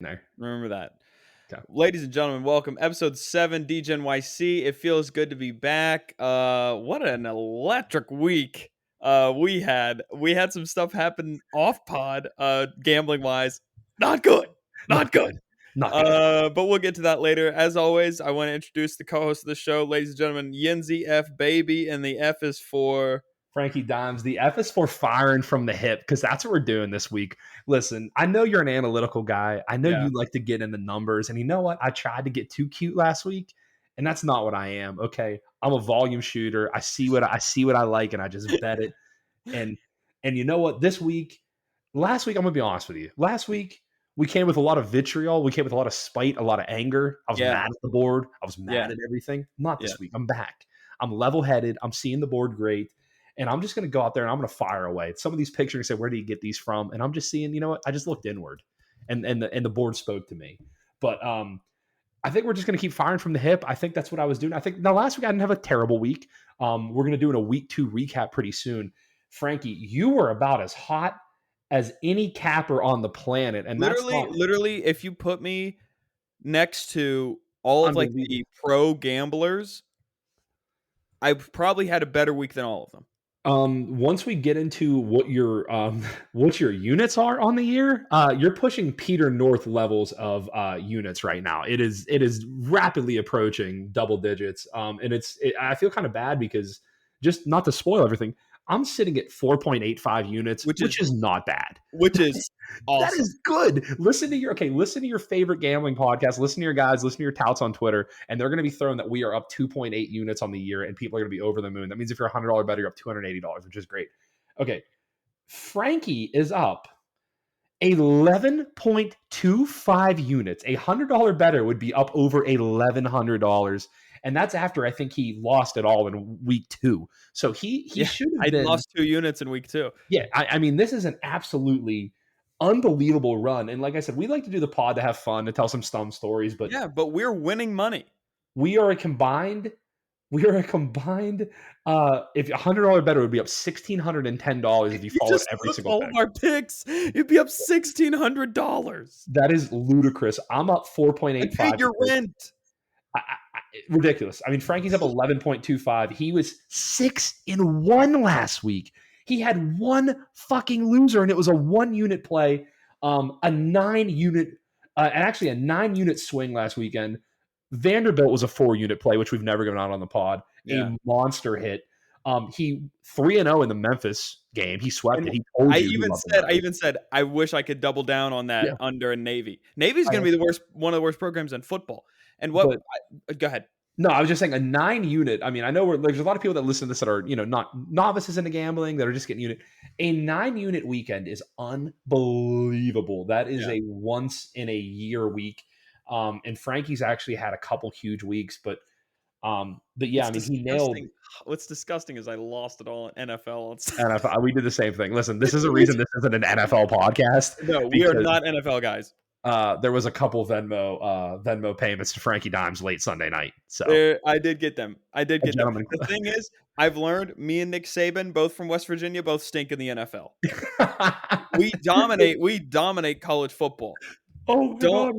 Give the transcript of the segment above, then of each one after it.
No. Remember that. Okay. Ladies and gentlemen, welcome. Episode 7, DGNYC. It feels good to be back. What an electric week we had. We had some stuff happen off pod, gambling wise. Not good. Not good. Not good. But we'll get to that later. As always, I want to introduce the co-host of the show, ladies and gentlemen, Yinzy F baby, and the F is for Frankie Dimes. The F is for firing from the hip, because that's what we're doing this week. Listen, I know you're an analytical guy. I know you like to get in the numbers. And you know what? I tried to get too cute last week, and that's not what I am. Okay. I'm a volume shooter. I see what I like, and I just bet it. And you know what? Last week, I'm gonna be honest with you. Last week, we came with a lot of vitriol. We came with a lot of spite, a lot of anger. I was mad at the board. I was mad at everything. Not this week. I'm back. I'm level-headed. I'm seeing the board great. And I'm just going to go out there and I'm going to fire away. Some of these pictures say, where do you get these from? And I'm just seeing, you know what? I just looked inward and the board spoke to me. But I think we're just going to keep firing from the hip. I think that's what I was doing. I think now last week I didn't have a terrible week. We're going to do a week 2 recap pretty soon. Frankie, you were about as hot as any capper on the planet. And literally, if you put me next to all of like the pro gamblers, I probably had a better week than all of them. Once we get into what your units are on the year, you're pushing Peter North levels of units right now. It is rapidly approaching double digits. And I feel kind of bad because, just not to spoil everything, I'm sitting at 4.85 units, which is not bad. Which is awesome. That is good. Listen to your favorite gambling podcast. Listen to your guys. Listen to your touts on Twitter, and they're going to be throwing that we are up 2.8 units on the year, and people are going to be over the moon. That means if you're $100 better, you're up $280, which is great. Okay, Frankie is up 11.25 units. $100 better would be up over $1,100. And that's after I think he lost it all in week 2. So he should have been. I lost 2 units in week 2. Yeah, I mean, this is an absolutely unbelievable run. And like I said, we like to do the pod to have fun, to tell some stum stories. But but we're winning money. We are a combined. If $100 better would be up $1,610 if you followed every single all thing. Of our picks, it'd be up $1,600. That is ludicrous. I'm up 4.85. I paid your rent. Ridiculous. I mean, Frankie's up 11.25. He was 6-1 last week. He had one fucking loser, and it was a 1-unit play, a 9-unit swing last weekend. Vanderbilt was a 4-unit play, which we've never given out on the pod. A monster hit. He 3-0 in the Memphis game. He swept it. He told you. I even said I wish I could double down on that under a Navy. Navy's going to be one of the worst programs in football. And go ahead. No, I was just saying a 9-unit. I mean, I know there's a lot of people that listen to this that are, not novices into gambling, that are just getting unit. A 9-unit weekend is unbelievable. That is a once in a year week. And Frankie's actually had a couple huge weeks, but yeah, he nailed. What's disgusting is I lost it all in NFL. NFL. We did the same thing. Listen, this is a reason this isn't an NFL podcast. No, we are not NFL guys. There was a couple Venmo payments to Frankie Dimes late Sunday night. So I did get them. The thing is, I've learned, me and Nick Saban, both from West Virginia, both stink in the NFL. We dominate college football. Oh, God,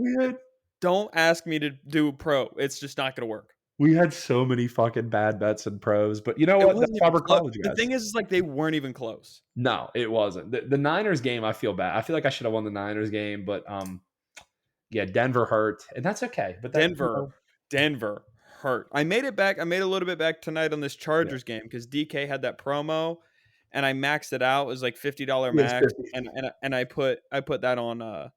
don't ask me to do pro. It's just not going to work. We had so many fucking bad bets in pros, but you know what? That's why we're college guys. The thing is like they weren't even close. No, it wasn't. The Niners game, I feel bad. I feel like I should have won the Niners game, but Denver hurt, and that's okay. But Denver hurt. I made it back. I made a little bit back tonight on this Chargers game because DK had that promo, and I maxed it out. It was like $50 max, and I put that on. The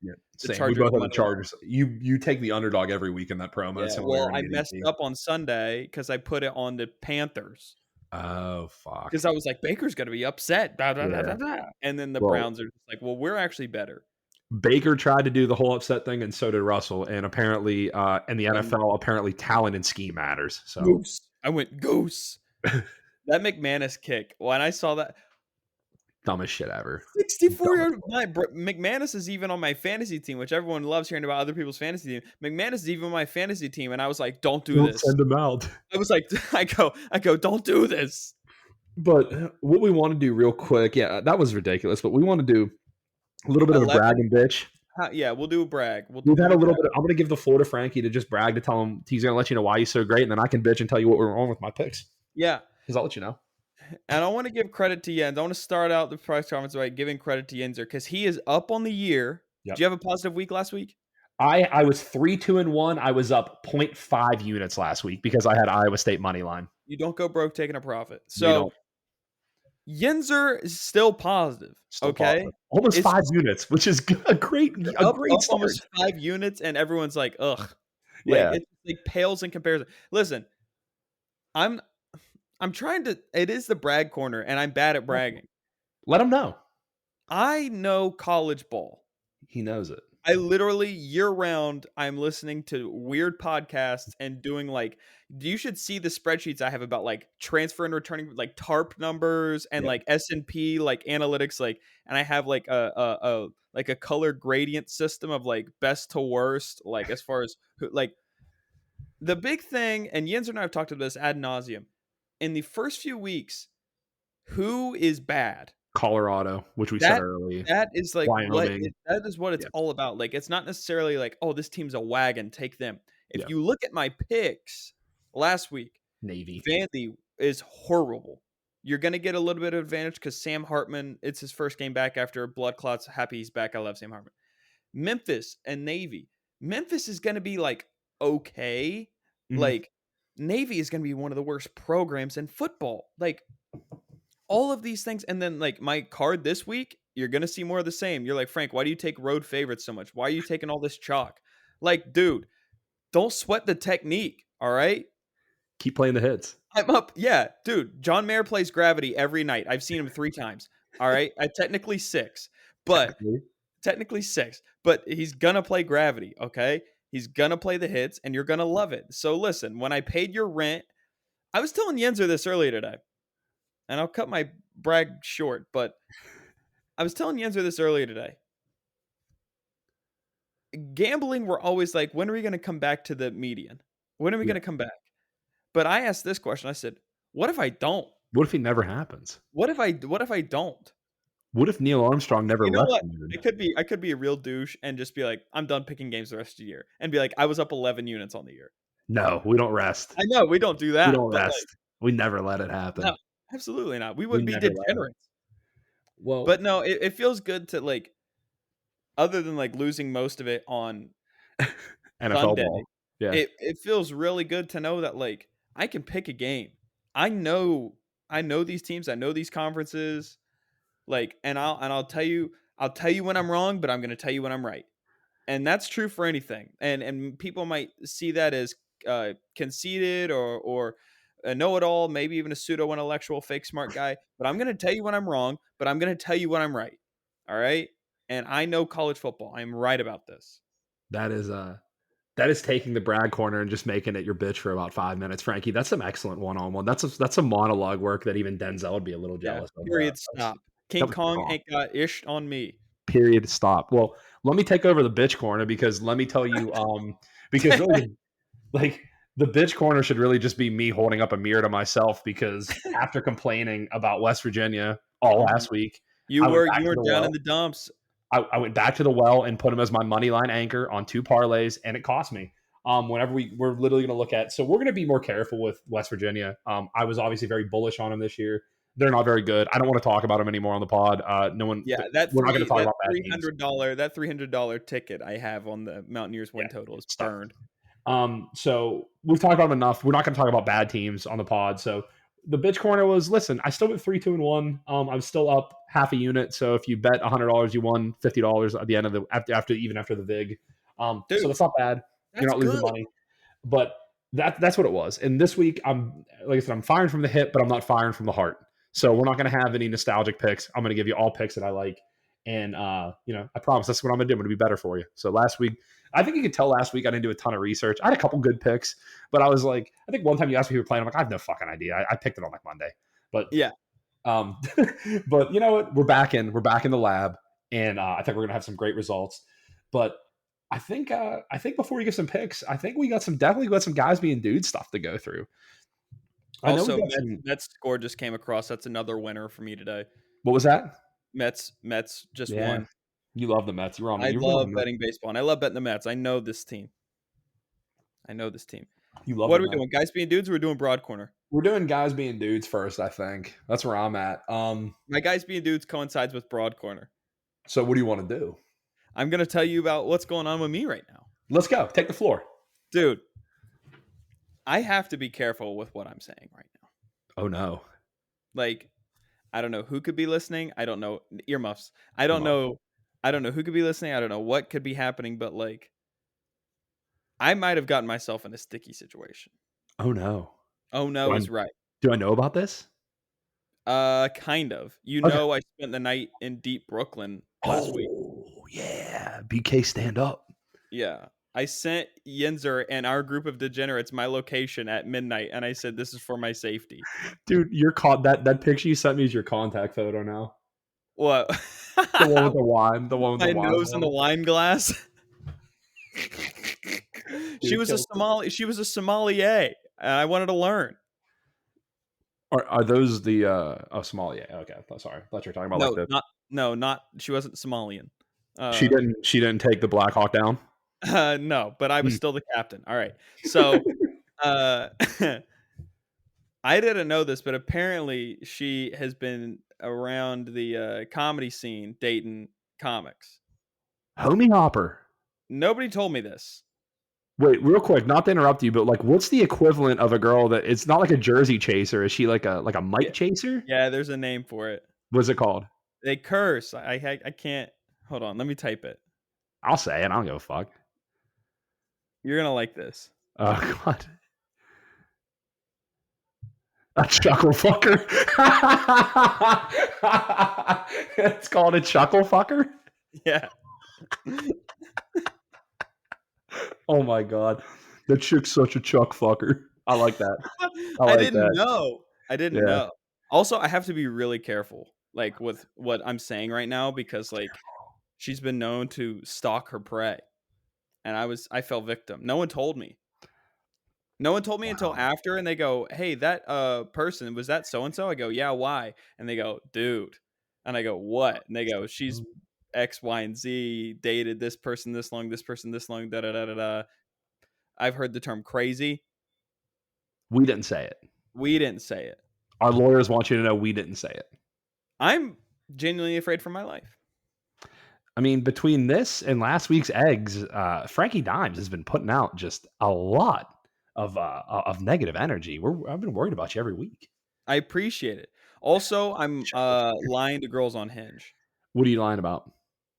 Chargers. We both have the Chargers. You take the underdog every week in that promo. Yeah, well, I messed up on Sunday because I put it on the Panthers. Oh, fuck. Because I was like, Baker's going to be upset. And then the Browns are just like, well, we're actually better. Baker tried to do the whole upset thing, and so did Russell. And apparently, in the NFL, apparently talent and scheme matters. So Goose. I went Goose. That McManus kick. When I saw that, dumbest shit ever. 64-yard. McManus is even on my fantasy team, which everyone loves hearing about other people's fantasy team. McManus is even on my fantasy team, and I was like, "Don't do this. Send him out." I was like, I go, don't do this. But what we want to do real quick, that was ridiculous. But we want to do a little bit of a brag and bitch. Yeah, we'll do a brag. We've We'll had a do little brag. bit. I'm going to give the floor to Frankie to just brag to tell him he's going to let you know why he's so great, and then I can bitch and tell you what we're wrong with my picks Yeah, because I'll let you know. and I want to give credit to Jens. I want to start out the press conference by giving credit to Yenzer because he is up on the year. Did Yep. you have a positive week last week? I was 3-2-1. I was up 0.5 units last week because I had Iowa State money line. You don't go broke taking a profit. We So don't Yenzer is still positive. still Okay, positive. Almost it's 5 units, which is a great up start. almost 5 units, and everyone's like, ugh, like Yeah. it like pales in comparison. Listen, I'm I'm trying to. It is the brag corner, and I'm bad at bragging. Let him know. I know college ball. He knows it. I literally year round I'm listening to weird podcasts and doing like you should see the spreadsheets I have about like transfer and returning like TARP numbers and Yep. like S&P like analytics like and I have like a color gradient system of like best to worst like as far as like the big thing and Jens and I have talked about this ad nauseum in the first few weeks who is bad Colorado, which we said that early. that is like Wyoming. that is what it's Yeah. all about. Like it's not necessarily like, oh, this team's a wagon, take them. If Yeah. you look at my picks last week, Navy. Vandy is horrible. You're gonna get a little bit of advantage because Sam Hartman, it's his first game back after blood clots. Happy he's back. I love Sam Hartman. Memphis and Navy. Memphis is gonna be like okay. Mhm. Like Navy is gonna be one of the worst programs in football. Like all of these things. And then like my card this week, you're gonna see more of the same. You're like, Frank, why do you take road favorites so much? Why are you taking all this chalk? Like, dude, don't sweat the technique. All right. Keep playing the hits. I'm up. Yeah, dude. John Mayer plays Gravity every night. I've seen him 3 times. All right. I technically six, but Technically. technically six, but he's gonna play Gravity. Okay. He's gonna play the hits and you're gonna love it. So listen, when I paid your rent, I was telling Yenzer this earlier today, and I'll cut my brag short, but I was telling Yenzer this earlier today. Gambling, we're always like, when are we going to come back to the median? When are we Yeah. going to come back? But I asked this question. I said, what if I don't? What if he never happens? What if I don't? What if Neil Armstrong never You know left what? the moon? I could be a real douche and just be like, I'm done picking games the rest of the year, and be like, I was up 11 units on the year. No, we don't rest. I know we don't do We that, don't but like, rest. We never let it no, happen. absolutely not. We We would be never let it. degenerates. Well, But no, it feels good to like, other than like losing most of it on NFL Sunday, ball. Yeah. it feels really good to know that like I can pick a game. I know these teams, I know these conferences, like and I'll tell you when I'm wrong, but I'm going to tell you when I'm right. And that's true for anything. And people might see that as conceited or a know-it-all, maybe even a pseudo-intellectual fake smart guy, but I'm going to tell you when I'm wrong, but I'm going to tell you when I'm right. All right? And I know college football. I'm right about this. That is that is taking the brag corner and just making it your bitch for about 5 minutes, Frankie. That's some excellent one-on-one. That's some monologue work that even Denzel would be a little Yeah. jealous of. Period. That Stop. King was Kong strong. ain't got ish on me. Period. Stop. Well, let me take over the bitch corner because let me tell you, because really, like the bitch corner should really just be me holding up a mirror to myself because after complaining about West Virginia all Mhm. last week, You I went were back you to were the down in well. the dumps. I went back to the well and put him as my money line anchor on 2 parlays, and it cost me. Whenever we're literally going to look at, so we're going to be more careful with West Virginia. I was obviously very bullish on them this year. They're not very good. I don't want to talk about them anymore on the pod. No one. Yeah, that We're not going to three talk that about bad three teams. hundred dollar that $300 ticket I have on the Mountaineers Yeah, win total is stop. burned. So we've talked about them enough. We're not going to talk about bad teams on the pod. So the bitch corner was listen. I still went 3-2-1. I was still up half a unit. So if you bet $100, you won $50 at the end of the after the vig. So Dude, that's not bad. You're that's not losing good. money, but that's what it was. And this week, I'm like I said, I'm firing from the hip, but I'm not firing from the heart. So we're not going to have any nostalgic picks. I'm going to give you all picks that I like, and I promise that's what I'm going to do. I'm going to be better for you. So last week, I think you could tell last week I didn't do a ton of research. I had a couple good picks, but I was like, I think one time you asked me who were playing, I'm like, I have no fucking idea. I picked it on like Monday, but Yeah. um, but you know what? We're back in the lab, and I think we're gonna have some great results. But I think before we give some picks, I think we definitely got some guys being dude stuff to go through. I know we Also, got Mets some. Mets score just came across. That's another winner for me today. What was that? Mets just Yeah, won. You love the Mets. I You were on love the Mets. betting baseball, and I love betting the Mets. I know this team. I know this team. You love What the are we Mets. doing? Guys being dudes, or we're doing broad corner? We're doing guys being dudes first, I think. That's where I'm at. My guys being dudes coincides with broad corner. So what do you want to do? I'm gonna tell you about what's going on with me right now, Let's go. Take the floor. dude. I have to be careful with what I'm saying right now. Oh no. Like, I don't know who could be listening. I don't know earmuffs. I Come don't on. know. I don't know who could be listening. I don't know what could be happening, but like, I might have gotten myself in a sticky situation. Oh no. Oh Do no I, is right. do I know about this? Kind of. Okay. I spent the night in deep Brooklyn last week. Oh yeah. BK stand up. Yeah. I sent Yinzer and our group of degenerates my location at midnight, and I said, "This is for my safety." Dude, you're caught that picture you sent me is your contact photo now. What? The one with the wine. The one with the My wine nose in the bottle. wine glass. She Dude, was a Somali. She was a sommelier, and I wanted to learn. are those the Somalia? Okay, sorry. I thought you were talking about like No, the not. She wasn't Somalian. she Uh, didn't take the Black Hawk down. no, but I was Hmm. still the captain. All right. So, uh, I didn't know this, but apparently she has been around the comedy scene dating comics. Homie Hopper. Nobody told me this. Wait, real quick, not to interrupt you, but like, what's the equivalent of a girl that it's not like a jersey chaser? Is she like a Yeah, Mike chaser? yeah. There's a name for it. What's it called? They curse. I can't. Hold on. Let me type it. I'll say it. I don't give a fuck. You're gonna like this. Oh God, a chuckle fucker. It's called a chuckle fucker. Yeah. Oh my God, the chick's such a chuck fucker. I like that. I I like didn't that. know. I didn't Yeah. know. Also, I have to be really careful, like with what I'm saying right now, because like she's been known to stalk her prey, and I fell victim. No one told me. No one told me until Wow. after, and they go, "Hey, that person was that so and so." I go, "Yeah, why?" And they go, "Dude," and I go, "What?" And they go, "She's X, Y, and Z. Dated this person this long, this person this long." Da da da da da. I've heard the term crazy. We didn't say it. We didn't say it. Our lawyers want you to know we didn't say it. I'm genuinely afraid for my life. I mean, between this and last week's eggs, Frankie Dimes has been putting out just a lot of negative energy. I've been worried about you every week. I appreciate it. Also, I'm lying to girls on Hinge. What are you lying about?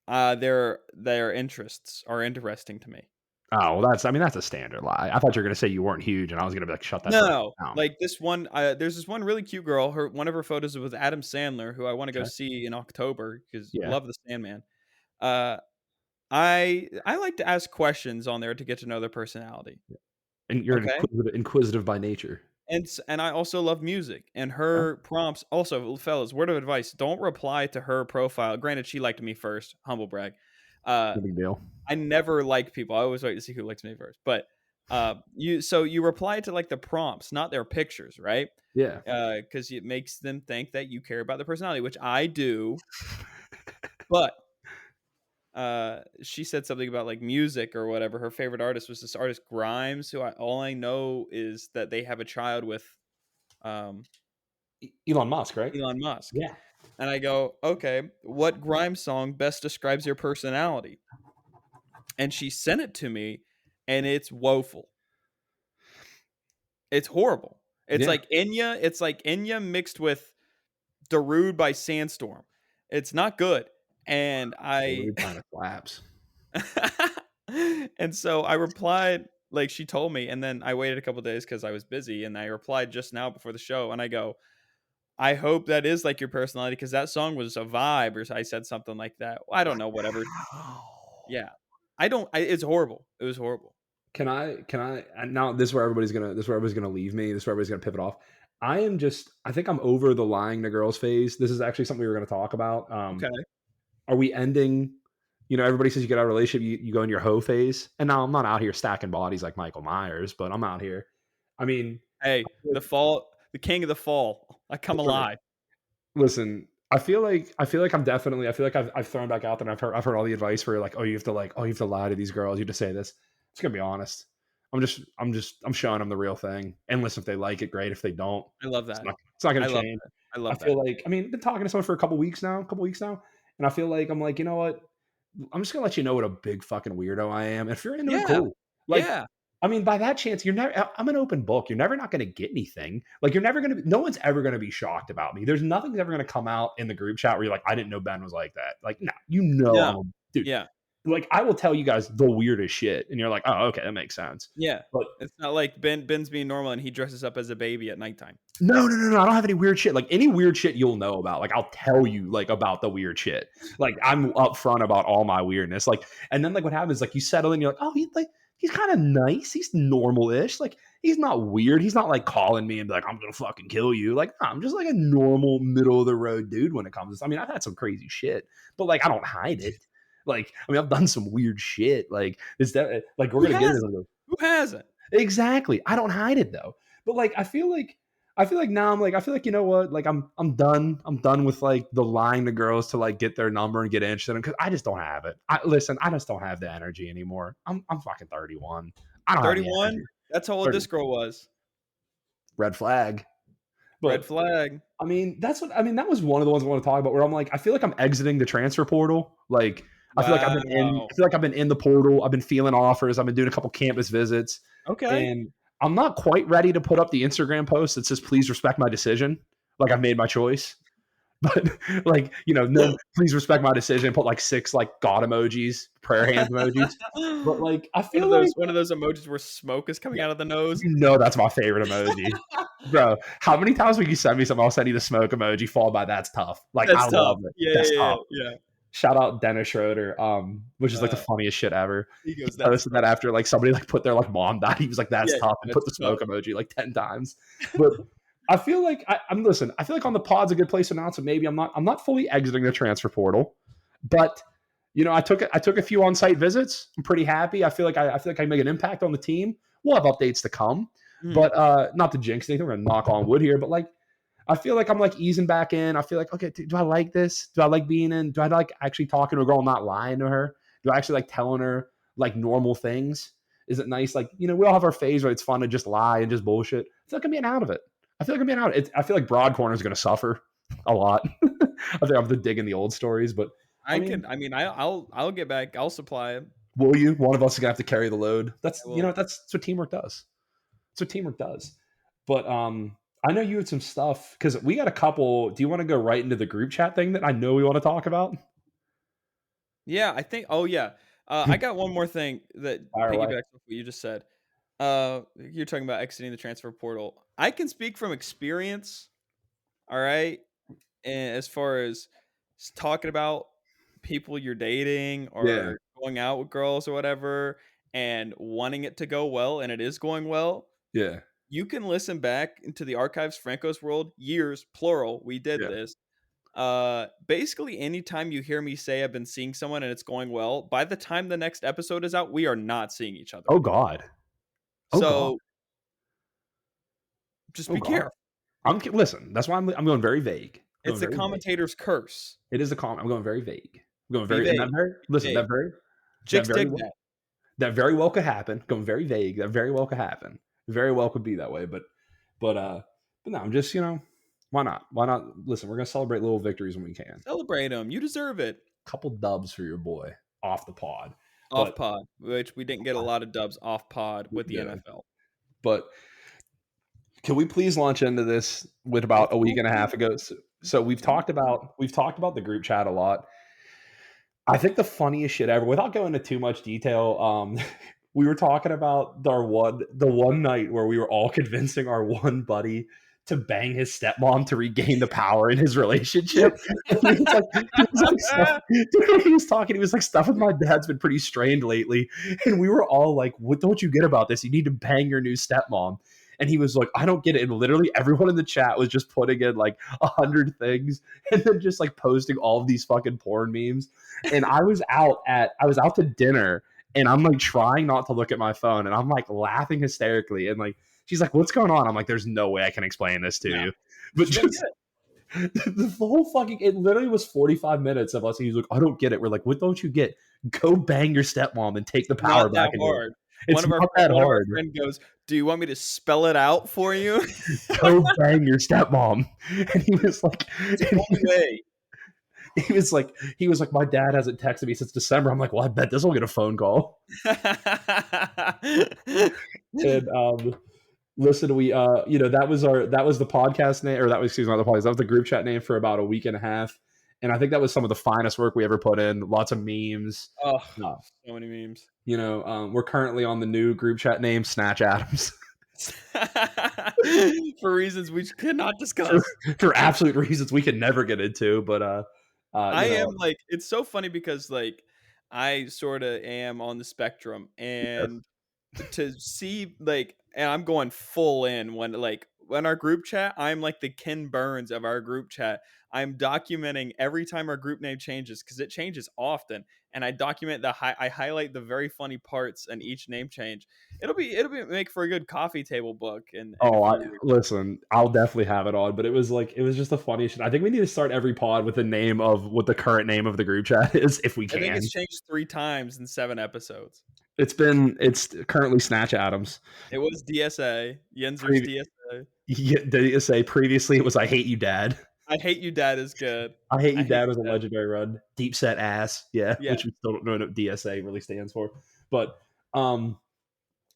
Their interests are interesting to me. Oh, well, that's a standard lie. I thought you were gonna say you weren't huge, and I was gonna be like, shut that No, person no, down. like this one. There's this one really cute girl. One of her photos is with Adam Sandler, who I want to go Okay. see in October because Yeah, love the Sandman. Uh, I like to ask questions on there to get to know their personality. and you're an Okay. inquisitive by nature. And I also love music. And Okay. her prompts also, fellas, word of advice, don't reply to her profile. Granted, she liked me first, humble brag. Uh No big deal. I never like people. I always wait to see who likes me first. But you reply to like the prompts, not their pictures, right? Yeah. Because it makes them think that you care about their personality, which I do. But she said something about like music or whatever. Her favorite artist was this artist Grimes, who all I know is that they have a child with um Elon Musk, right? Elon Musk. Yeah. And I go, okay, what Grimes song best describes your personality? And she sent it to me, and it's woeful. It's horrible. Yeah. It's like Enya mixed with Darude by Sandstorm. It's not good. And The I root kind of slaps. and so I replied like she told me, and then I waited a couple days because I was busy, and I replied just now before the show, and I go, I hope that is like your personality because that song was a vibe, or I said something like that. I don't know, whatever. Wow. Yeah, I don't. It's horrible. It was horrible. Can I and now this is where everybody's gonna leave me. This is where everybody's gonna pivot off. I think I'm over the lying to girls phase. This is actually something we were gonna talk about. Okay. Are we ending? Everybody says you get out of a relationship, you go in your hoe phase. And now I'm not out here stacking bodies like Michael Myers, but I'm out here. I mean, Hey, the king of the fall. I come alive. listen, I feel like I'm definitely. I feel like I've thrown back out there. And I've heard all the advice where like, oh, you have to lie to these girls. You have to say this. It's gonna be honest. I'm showing them the real thing. And listen, if they like it, great. If they don't, I love that. it's not gonna I love change. that. I I love feel that. like I've been talking to someone for a couple weeks now, and I feel like I'm like, you know what? I'm just gonna let you know what a big fucking weirdo I am. If you're into it, Yeah. cool. Like, Yeah. I mean, by that chance, you're never. I'm an open book. You're never not going to get anything. Like, you're never going to. No one's ever going to be shocked about me. There's nothing's ever going to come out in the group chat where you're like, I didn't know Ben was like that. Like, no, I'm No. a dude. Yeah. Like, I will tell you guys the weirdest shit, and you're like, oh, okay, that makes sense. Yeah. But It's not like Ben's being normal and he dresses up as a baby at nighttime. no, no, no, no. I don't have any weird shit. Like any weird shit you'll know about. Like I'll tell you like about the weird shit. Like I'm upfront about all my weirdness. Like, and then like what happens? Like you settle in, you're like, oh, he's kind of nice. He's normal-ish. Like he's not weird. He's not like calling me and be like, I'm gonna fucking kill you. Like nah, I'm just like a normal middle of the road dude when it comes to. I mean, I've had some crazy shit, but like I don't hide it. Like I mean, I've done some weird shit. Like is that like we're Who gonna get into hasn't? this. Who hasn't? Exactly. I don't hide it though. But like I feel like now I'm like I feel like you know what? Like I'm done. I'm done with like the lying to girls to like get their number and get interested in because I just don't have it. I just don't have the energy anymore. I'm fucking 31. I don't have the 31? energy. That's how old 30. this girl was. Red flag. Red But flag. I mean, that was one of the ones I want to talk about where I'm like, I feel like I'm exiting the transfer portal. Like Wow. I feel like I've been in the portal. I've been feeling offers. I've been doing a couple campus visits. Okay. And I'm not quite ready to put up the Instagram post that says, please respect my decision. Like I've made my choice. But like, no, please respect my decision. Put like 6 like God emojis, prayer hands emojis. But like, I feel like, One of those emojis where smoke is coming out of the nose. that's my favorite emoji. Bro, how many times will you send me something? I'll send you the smoke emoji followed by that's tough. Like, I That's tough. love it. Yeah, That's yeah, tough. yeah. Shout out Dennis Schroeder, which is like the Uh, funniest shit ever. he He goes, that's posted tough. that after like somebody like put their like mom died. He was like, "That's Yeah, tough," and put that's the tough. smoke emoji like 10 times. But I feel like I'm listen. I feel like on the pod's a good place to announce it. Maybe I'm not fully exiting the transfer portal, but I took a few on site visits. I'm pretty happy. I feel like I make an impact on the team. We'll have updates to come, Mm. but not to jinx anything. We're gonna knock on wood here, but like I feel like I'm like easing back in. I feel like, okay, do I like this? Do I like being in? Do I like actually talking to a girl, not lying to her? Do I actually like telling her like normal things? Is it nice? Like, we all have our phase where it's fun to just lie and just bullshit. I feel like I'm getting out of it. I feel like Broad Corner is going to suffer a lot. I think I'm digging the old stories, but I mean, I'll get back. I'll supply it. will you? One of us is going to have to carry the load. That's, I will. that's what teamwork does. That's what teamwork does. But I know you had some stuff because we got a couple. Do you want to go right into the group chat thing that I know we want to talk about? Yeah, I think. Oh yeah, I got one more thing that Fire away. piggybacks off what you just said. You're talking about exiting the transfer portal. I can speak from experience. All right, and as far as talking about people you're dating Yeah, or going out with girls or whatever, and wanting it to go well, and it is going well. yeah, You can listen back into the archives, Franco's World, years plural. We did yeah. this. Basically, anytime you hear me say I've been seeing someone and it's going well, by the time the next episode is out, we are not seeing each other. Oh God. Oh God. So just Oh be God. careful. Listen. That's why I'm going very vague. I'm It's going the very vague. commentator's curse. It is a comment. I'm going very vague. I'm going Be very and that vague. very listen. Vague. That Chicks very dig that. that very well could happen. Going very vague. That very well could happen. Very well could be that way. But no. I'm just why not? Why not? Listen, we're gonna celebrate little victories when we can. Celebrate them. You deserve it. Couple dubs for your boy off the pod. Off But pod, which we didn't get a lot of dubs off pod with the yeah. NFL. But can we please launch into this with Let's about a week go. and a half ago? So we've talked about the group chat a lot. I think the funniest shit ever, without going into too much detail, we were talking about the one night where we were all convincing our one buddy to bang his stepmom to regain the power in his relationship. And he was talking. He was like, stuff with my dad's been pretty strained lately, and we were all like, "What don't you get about this? You need to bang your new stepmom." And he was like, "I don't get it." And literally everyone in the chat was just putting in like 100 things, and then just like posting all of these fucking porn memes. And I was out to dinner, and I'm like trying not to look at my phone, and I'm like laughing hysterically, and like she's like, "What's going on?" I'm like, "There's no way I can explain this to Yeah. you," but She doesn't just get it. The whole fucking, it literally was 45 minutes of us. And he's like, I don't get it. We're like, what don't you get? Go bang your stepmom and take the power Not back that in your life. hard. It's not that One of our hard. friend goes, "Do you want me to spell it out for you?" Go bang your stepmom. And he was like, It's the and only way. he was like, my dad hasn't texted me since December. I'm like, well, I bet this will get a phone call. And listen, we that was the podcast name, or that was, excuse me, not the podcast. That was the group chat name for about a week and a half. And I think that was some of the finest work we ever put in. Lots of memes. Oh, Uh, so many memes. We're currently on the new group chat name, Snatch Adams. For reasons we cannot discuss. for absolute reasons we could never get into. But I am like, it's so funny because like I sort of am on the spectrum, and to see like, and I'm going full in when our group chat, I'm like the Ken Burns of our group chat. I'm documenting every time our group name changes because it changes often, and I document I highlight the very funny parts in each name change. It'll be make for a good coffee table book in a few years. Listen, I'll definitely have it on, but it was just the funniest shit. I think we need to start every pod with the name of what the current name of the group chat is, if we I think can. it's changed 3 times in 7 episodes. It's currently Snatch Adams. It was DSA, Yinzer's Previ- DSA. DSA. Previously it was I Hate You Dad. I Hate You Dad is good. I Hate You I Hate Dad You was a Dad. legendary run. Deep Set Ass, yeah, Yeah. which we still don't know what DSA really stands for. But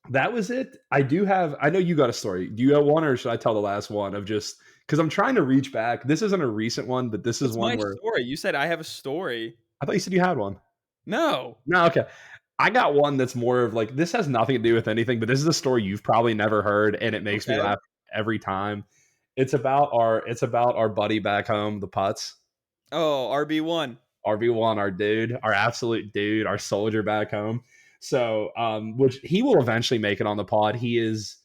that was it. I know you got a story. Do you have one, or should I tell the last one of just because I'm trying to reach back? This isn't a recent one, but this is What's one my where story? You said I have a story. I thought you said you had one. No. No, okay. I got one that's more of like, this has nothing to do with anything, but this is a story you've probably never heard, and it makes me Okay. laugh every time. It's about our buddy back home, the Putz. Oh, RB1. RB1, our dude, our absolute dude, our soldier back home. So, which he will eventually make it on the pod. He is,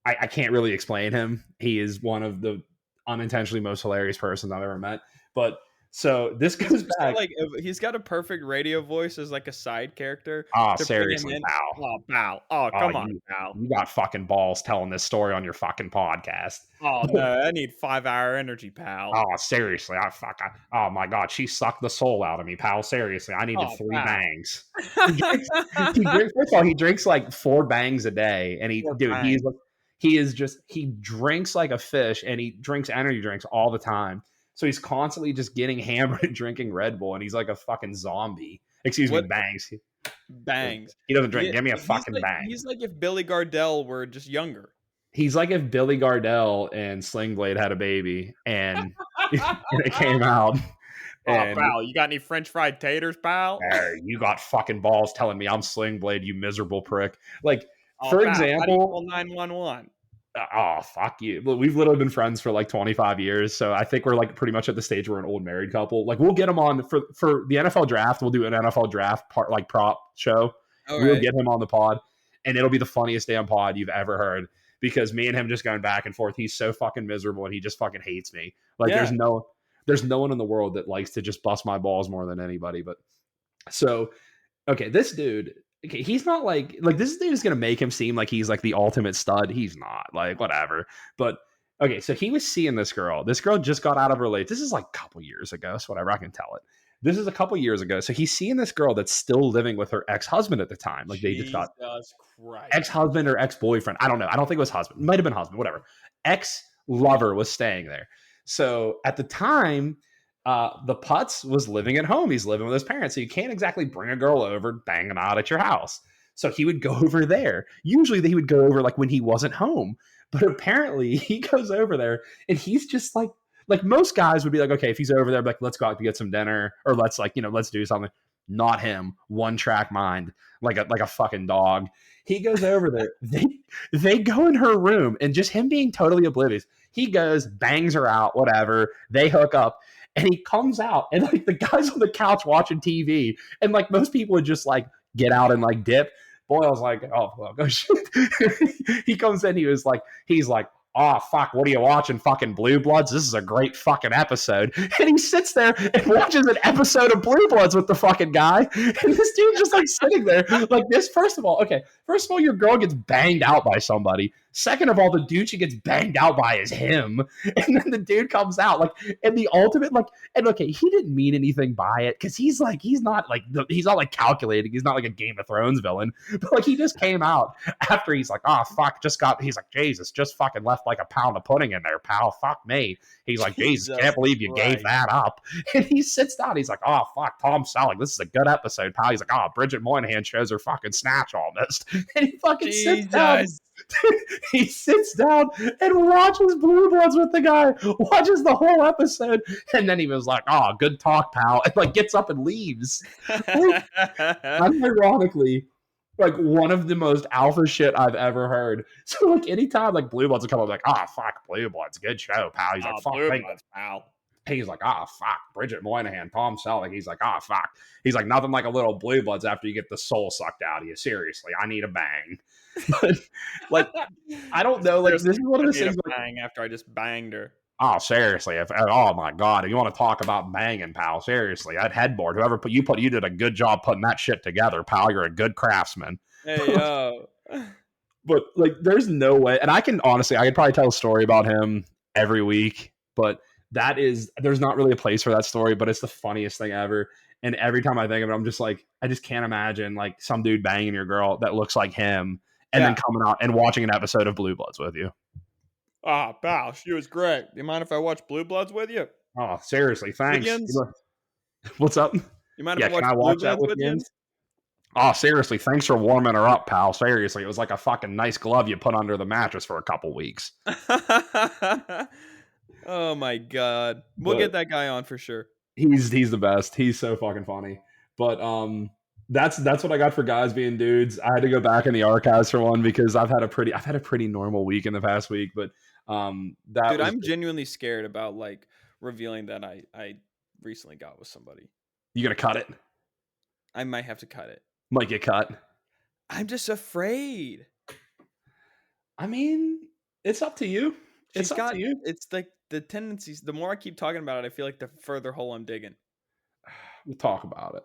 I can't really explain him. He is one of the unintentionally most hilarious persons I've ever met. But so this goes back. Like, he's got a perfect radio voice as like a side character Oh, to bring him seriously, in. pal. Oh, pal. Oh, come on, pal. You got fucking balls telling this story on your fucking podcast. Oh no, I need 5-hour energy, pal. Oh, seriously, oh my god, she sucked the soul out of me, pal. Seriously, I needed 3 pal. bangs. First of all, he drinks like 4 bangs a day, and he drinks like a fish, and he drinks energy drinks all the time. So he's constantly just getting hammered and drinking Red Bull, and he's like a fucking zombie. Excuse me, bangs. Bangs. He doesn't drink. Give me a fucking bang. He's like if Billy Gardell were just younger. He's like if Billy Gardell and Sling Blade had a baby, and it came out. And, pal, you got any French fried taters, pal? You got fucking balls telling me I'm Sling Blade, you miserable prick. Like, for example, 911. Oh, fuck you. We've literally been friends for like 25 years. So I think we're like pretty much at the stage where we're an old married couple. Like, we'll get him on for the NFL draft. We'll do an NFL draft prop show. We'll get him on the pod, and it'll be the funniest damn pod you've ever heard, because me and him just going back and forth. He's so fucking miserable, and he just fucking hates me. Like, there's no one in the world that likes to just bust my balls more than anybody. But so, okay, this dude, okay, he's not like this dude is gonna make him seem like he's like the ultimate stud. He's not, like, whatever. But okay, so he was seeing this girl. This girl just got out of her relationship. This is like a couple years ago, so whatever, I can tell it. This is a couple years ago. So he's seeing this girl that's still living with her ex-husband at the time. Like, they just got ex-husband or ex-boyfriend. I don't know. I don't think it was husband. It might have been husband, whatever. Ex-lover was staying there. So at the time, the Putz was living at home. He's living with his parents. So you can't exactly bring a girl over, bang them out at your house. So he would go over there. Usually he would go over like when he wasn't home. But apparently he goes over there, and he's just like most guys would be like, okay, if he's over there, like, let's go out to get some dinner, or let's let's do something. Not him. One track mind, like a fucking dog. He goes over there. They go in her room, and just him being totally oblivious. He goes, bangs her out, whatever. They hook up, and he comes out, and like the guy's on the couch watching TV, and like most people would just like get out and like dip. Boy, I was like, oh, well, go shit. He comes in, he's like, oh, fuck, what are you watching? Fucking Blue Bloods? This is a great fucking episode. And he sits there and watches an episode of Blue Bloods with the fucking guy. And this dude's just like sitting there like this. First of all, your girl gets banged out by somebody. Second of all, the dude she gets banged out by is him. And then the dude comes out like, and the ultimate, like, and okay, he didn't mean anything by it because he's not like calculating. He's not like a Game of Thrones villain, but like he just came out after he's like, oh fuck, he's like, Jesus, just fucking left like a pound of pudding in there, pal. Fuck me. He's like, Jesus, Jesus can't believe you gave Christ. that up. And he sits down. He's like, oh fuck, Tom Selleck, this is a good episode, pal. He's like, oh, Bridget Moynihan shows her fucking snatch almost. And he fucking sits down. Jesus. He sits down and watches Blue Bloods with the guy, watches the whole episode, and then he was like, oh, good talk, pal, and like gets up and leaves. Unironically, like one of the most alpha shit I've ever heard. So like anytime like Blue Bloods would come up like, oh fuck, Blue Bloods, good show, pal. He's like, fuck Blue me. Bloods, pal. He's like, oh fuck, Bridget Moynihan, Tom Selleck. He's like, oh fuck. He's like, nothing like a little Blue Bloods after you get the soul sucked out of you. Seriously, I need a bang. But like, I don't know. Like, this is one of those things. Like, bang after I just banged her. Oh, seriously! Oh my god! If you want to talk about banging, pal, seriously, that headboard. Whoever you did a good job putting that shit together, pal. You're a good craftsman. Hey yo. But like, there's no way. And I could probably tell a story about him every week. But there's not really a place for that story. But it's the funniest thing ever. And every time I think of it, I'm just like, I just can't imagine like some dude banging your girl that looks like him, and then coming out and watching an episode of Blue Bloods with you. Ah, pal, she was great. Do you mind if I watch Blue Bloods with you? Oh, seriously, thanks. Wiggins? What's up? You mind if I watch Blue Bloods with you? Oh, seriously, thanks for warming her up, pal. Seriously, it was like a fucking nice glove you put under the mattress for a couple weeks. Oh my god, we'll get that guy on for sure. He's the best. He's so fucking funny. But that's what I got for guys being dudes. I had to go back in the archives for one because I've had a pretty normal week in the past week. But dude, I'm genuinely scared about like revealing that I recently got with somebody. You gonna cut it? I might have to cut it. Might get cut. I'm just afraid. I mean, it's up to you. It's up to you. It's like the tendencies. The more I keep talking about it, I feel like the further hole I'm digging. We'll talk about it.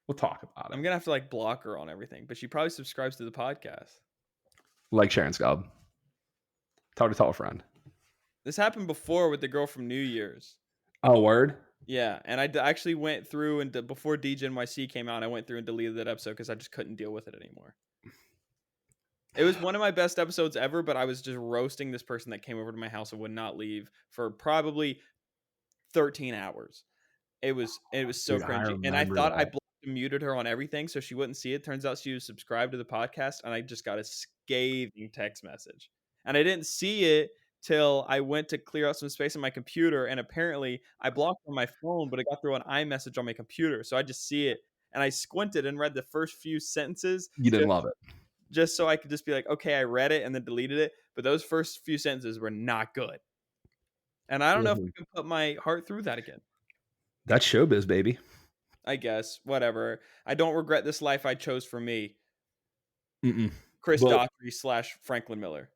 I'm gonna have to like block her on everything, but she probably subscribes to the podcast. Like Sharon Scub. Tell a friend. This happened before with the girl from New Year's. Oh, word? Yeah, and I actually went through and before DJNYC came out, I went through and deleted that episode because I just couldn't deal with it anymore. It was one of my best episodes ever, but I was just roasting this person that came over to my house and would not leave for probably 13 hours. It was so cringy, and I thought I blocked and muted her on everything so she wouldn't see it. Turns out she was subscribed to the podcast, and I just got a scathing text message, and I didn't see it till I went to clear out some space on my computer, and apparently I blocked on my phone, but it got through an iMessage on my computer, so I just see it, and I squinted and read the first few sentences. You didn't love it. Just so I could just be like, okay, I read it and then deleted it, but those first few sentences were not good. And I don't know if I can put my heart through that again. That's showbiz, baby. I guess. Whatever. I don't regret this life I chose for me. Chris Daughtry / Franklin Miller.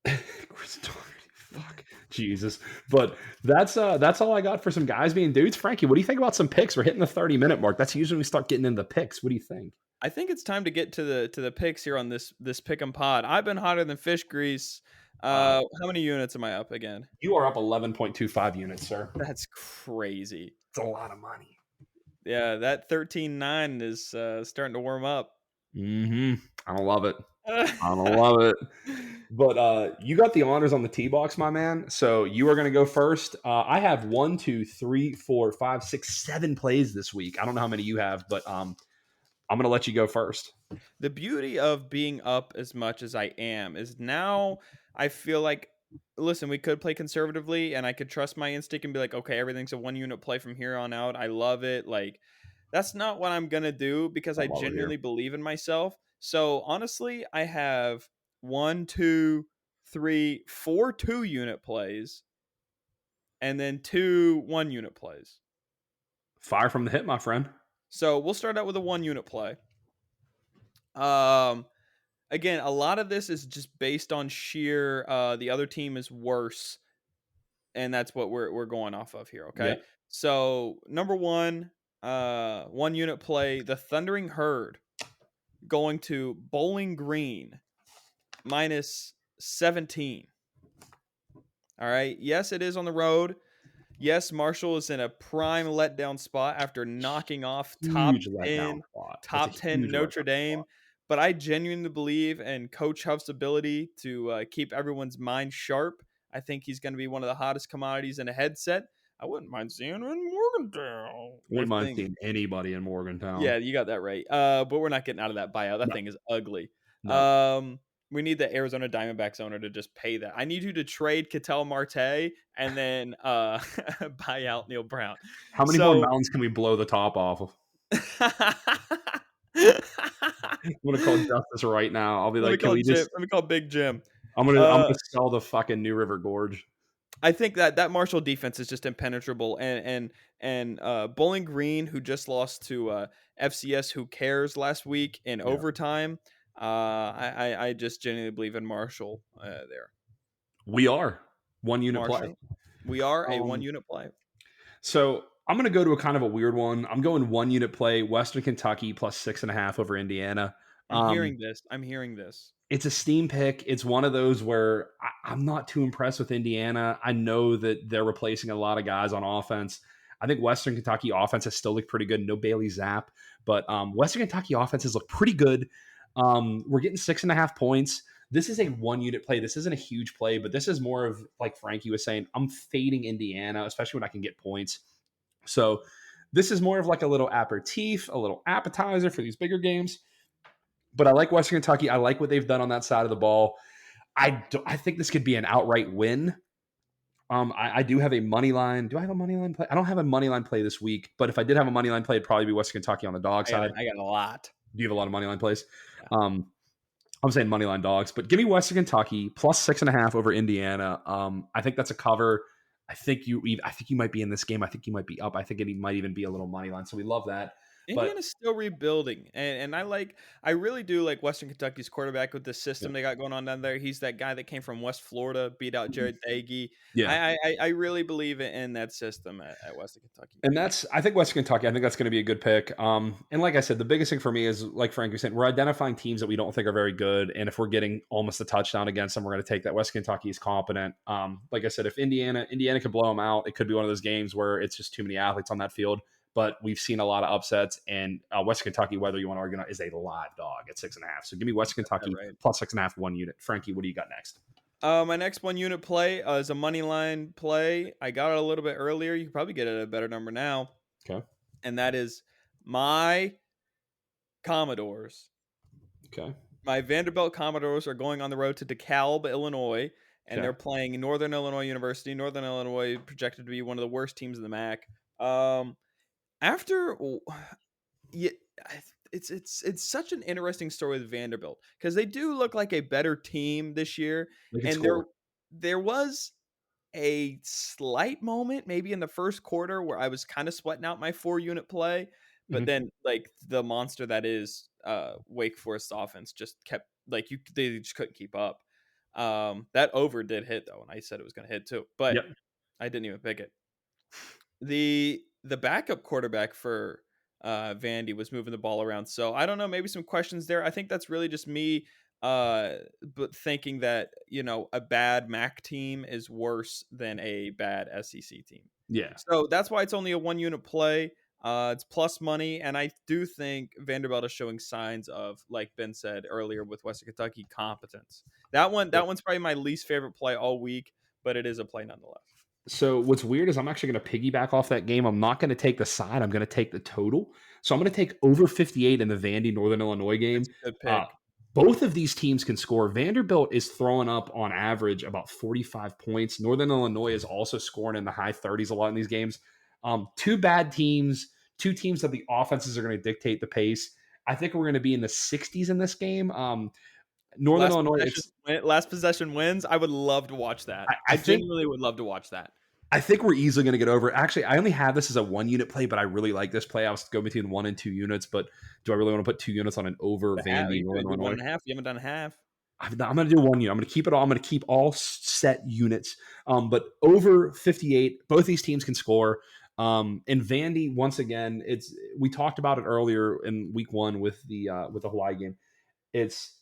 Chris Daughtry. Fuck. Jesus. But that's all I got for some guys being dudes. Frankie, what do you think about some picks? We're hitting the 30-minute mark. That's usually when we start getting into the picks. What do you think? I think it's time to get to the picks here on this pick'em pod. I've been hotter than fish grease. How many units am I up again? You are up 11.25 units, sir. That's crazy. It's a lot of money. Yeah, that 13.9 is starting to warm up. I don't love it. But you got the honors on the tee box, my man. So you are going to go first. I have 1, 2, 3, 4, 5, 6, 7 plays this week. I don't know how many you have, but I'm going to let you go first. The beauty of being up as much as I am is now I feel like, listen, we could play conservatively and I could trust my instinct and be like, okay, everything's a 1 unit play from here on out. I love it. Like, that's not what I'm going to do because I genuinely believe in myself. So honestly, I have 1, 2, 3, 4 2-unit plays and then 2 1-unit plays. Fire from the hip, my friend. So we'll start out with a 1-unit play. Again, a lot of this is just based on sheer the other team is worse, and that's what we're going off of here. Okay, yep. So number 1, 1-unit play: the Thundering Herd going to Bowling Green minus 17. All right. Yes, it is on the road. Yes, Marshall is in a prime letdown spot after knocking off Huge letdown spot. It's a Top 10 huge Notre letdown Dame. spot. But I genuinely believe in Coach Huff's ability to keep everyone's mind sharp. I think he's going to be one of the hottest commodities in a headset. I wouldn't mind seeing him in Morgantown. Wouldn't mind seeing anybody in Yeah, Morgantown. you got that right. But we're not getting out of that buyout. That No, thing is ugly. no. We need the Arizona Diamondbacks owner to just pay that. I need you to trade Ketel Marte and then buy out Neil Brown. How many more So mountains can we blow the top off of? let I'm gonna call Justice right now. I'll be me like, "Can call we Jim. just?" Let me call Big Jim. I'm gonna Uh, sell the fucking New River Gorge. I think that Marshall defense is just impenetrable, and Bowling Green, who just lost to FCS, who cares last week in Yeah, overtime. I just genuinely believe in Marshall there. we are 1 unit play. Marshall, we are a one Um, unit play. so I'm gonna go to a kind of a weird one. I'm going 1 unit play. Western Kentucky plus 6.5 over Indiana. I'm Um, hearing this. I'm hearing this. it's a steam pick. It's one of those where I'm not too impressed with Indiana. I know that they're replacing a lot of guys on offense. I think Western Kentucky offense has still looked pretty good. No Bailey Zapp, but Western Kentucky offenses look pretty good. We're getting 6.5 points. This is a 1 unit play. This isn't a huge play, but this is more of like Frankie was saying. I'm fading Indiana, especially when I can get points. So this is more of like a little aperitif, a little appetizer for these bigger games. But I like Western Kentucky. I like what they've done on that side of the ball. I think this could be an outright win. I do have a money line. Do I have a money line play? I don't have a money line play this week, but if I did have a money line play, it'd probably be Western Kentucky on the dog side. I got a lot. Do you have a lot of money line plays? Yeah. I'm saying money line dogs, but give me Western Kentucky plus 6.5 over Indiana. I think that's a cover. I think you might be in this game. I think you might be up. I think it might even be a little money line. So we love that. But Indiana's still rebuilding, and I really do like Western Kentucky's quarterback with the yeah, system they got going on down there. He's that guy that came from West Florida, beat out Jared Dagey. yeah. I really believe in that system at Western Kentucky. And I think Western Kentucky, I think that's going to be a good pick. And like I said, the biggest thing for me is, like Frank was saying, we're identifying teams that we don't think are very good. And if we're getting almost a touchdown against them, we're going to take that. Western Kentucky is competent. Like I said, if Indiana could blow them out, it could be one of those games where it's just too many athletes on that field. But we've seen a lot of upsets, and Western Kentucky, whether you want to argue or not, is a live dog at 6.5. So give me Western Kentucky Right. plus 6.5, 1 unit. Frankie, what do you got next? My next 1 unit play is a money line play. I got it a little bit earlier. You can probably get it at a better number now, Okay. and that is my Commodores. Okay. My Vanderbilt Commodores are going on the road to DeKalb, Illinois, and Okay. they're playing Northern Illinois University. Northern Illinois projected to be one of the worst teams in the MAC. After yeah, it's such an interesting story with Vanderbilt because they do look like a better team this year, They can and score. there was a slight moment maybe in the first quarter where I was kind of sweating out my 4 unit play, but Mhm. then like the monster that is Wake Forest offense just kept like they just couldn't keep up. That over did hit though, and I said it was going to hit too, but Yep. I didn't even pick it. The backup quarterback for Vandy was moving the ball around. So I don't know, maybe some questions there. I think that's really just me but thinking that, a bad MAC team is worse than a bad SEC team. Yeah. So that's why it's only a 1 unit play. It's plus money, and I do think Vanderbilt is showing signs of, like Ben said earlier with Western Kentucky, competence. That one's probably my least favorite play all week, but it is a play nonetheless. So what's weird is I'm actually going to piggyback off that game. I'm not going to take the side. I'm going to take the total. So I'm going to take over 58 in the Vandy Northern Illinois It's game. a good Uh, pick. both of these teams can score. Vanderbilt is throwing up on average about 45 points. Northern Illinois is also scoring in the high 30s a lot in these games. Two bad teams, two teams that the offenses are going to dictate the pace. I think we're going to be in the 60s in this game. Northern Illinois, Last possession wins. I would love to watch that. I I think genuinely would love to watch that. I think we're easily going to get over it. Actually, I only have this as a 1 unit play, but I really like this play. I was going between 1 and 2 units, but do I really want to put 2 units on an over Vandy You Northern could do one Illinois? and a half. You haven't done half. I'm going to do 1 unit. I'm going to keep it all. I'm going to keep all set units. But over 58, both these teams can score. And Vandy, once again, we talked about it earlier in week 1 with the Hawaii game. It's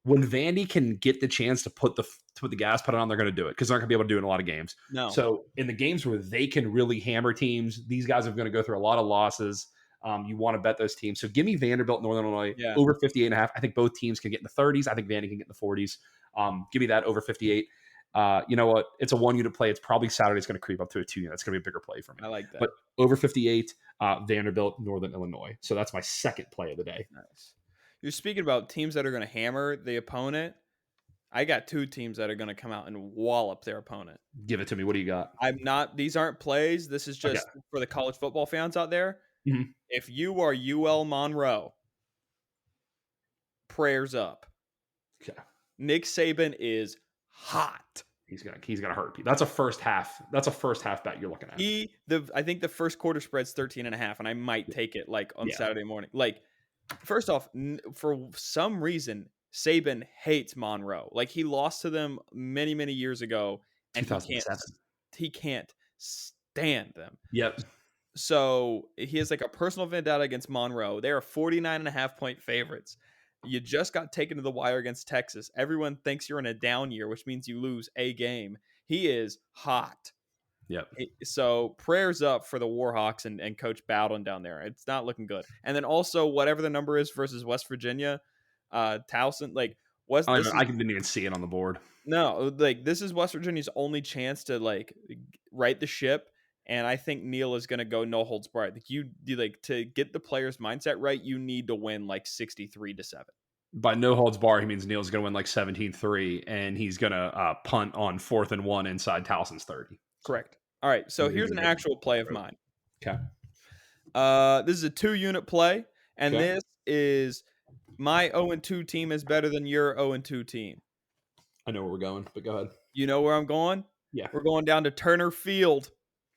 when Vandy can get the chance to put the gas pedal on, they're going to do it because they're not going to be able to do it in a lot of games. No. So in the games where they can really hammer teams, these guys are going to go through a lot of losses. You want to bet those teams. So give me Vanderbilt, Northern Illinois, Yeah. over 58.5. I think both teams can get in the 30s. I think Vandy can get in the 40s. Give me that over 58. You know what? It's a 1-unit play. It's probably Saturday. It's going to creep up to a 2-unit. It's going to be a bigger play for me. I like that. But over 58, Vanderbilt, Northern Illinois. So that's my second play of the day. Nice. You're speaking about teams that are going to hammer the opponent. I got two teams that are going to come out and wallop their opponent. Give it to me. What do you got? These aren't plays. This is just for the college football fans out there. Mm-hmm. If you are UL Monroe, prayers up. Okay. Nick Saban is hot. He's gonna hurt people. That's a first half. That's a first half bet you're looking at. I think the first quarter spread's 13.5, and I might take it like on Saturday morning. Like, first off, for some reason, Saban hates Monroe. Like, he lost to them many, many years ago, and 2007. he can't stand them. Yep. So he has like a personal vendetta against Monroe. They are 49.5-point favorites. You just got taken to the wire against Texas. Everyone thinks you're in a down year, which means you lose a game. He is hot. Yep. So prayers up for the Warhawks and Coach Bowden down there. It's not looking good. And then also whatever the number is versus West Virginia, Towson, like I didn't even see it on the board. No, like this is West Virginia's only chance to like right the ship. And I think Neil is going to go no holds barred. Like you like to get the player's mindset right, you need to win like 63-7. By no holds barred, he means Neil's going to win like 17-3, and he's going to punt on 4th and 1 inside Towson's 30. Correct. All right, so here's an actual play of mine. Okay. This is a 2-unit play, and this is my 0-2 team is better than your 0-2 team. I know where we're going, but go ahead. You know where I'm going? Yeah. We're going down to Turner Field.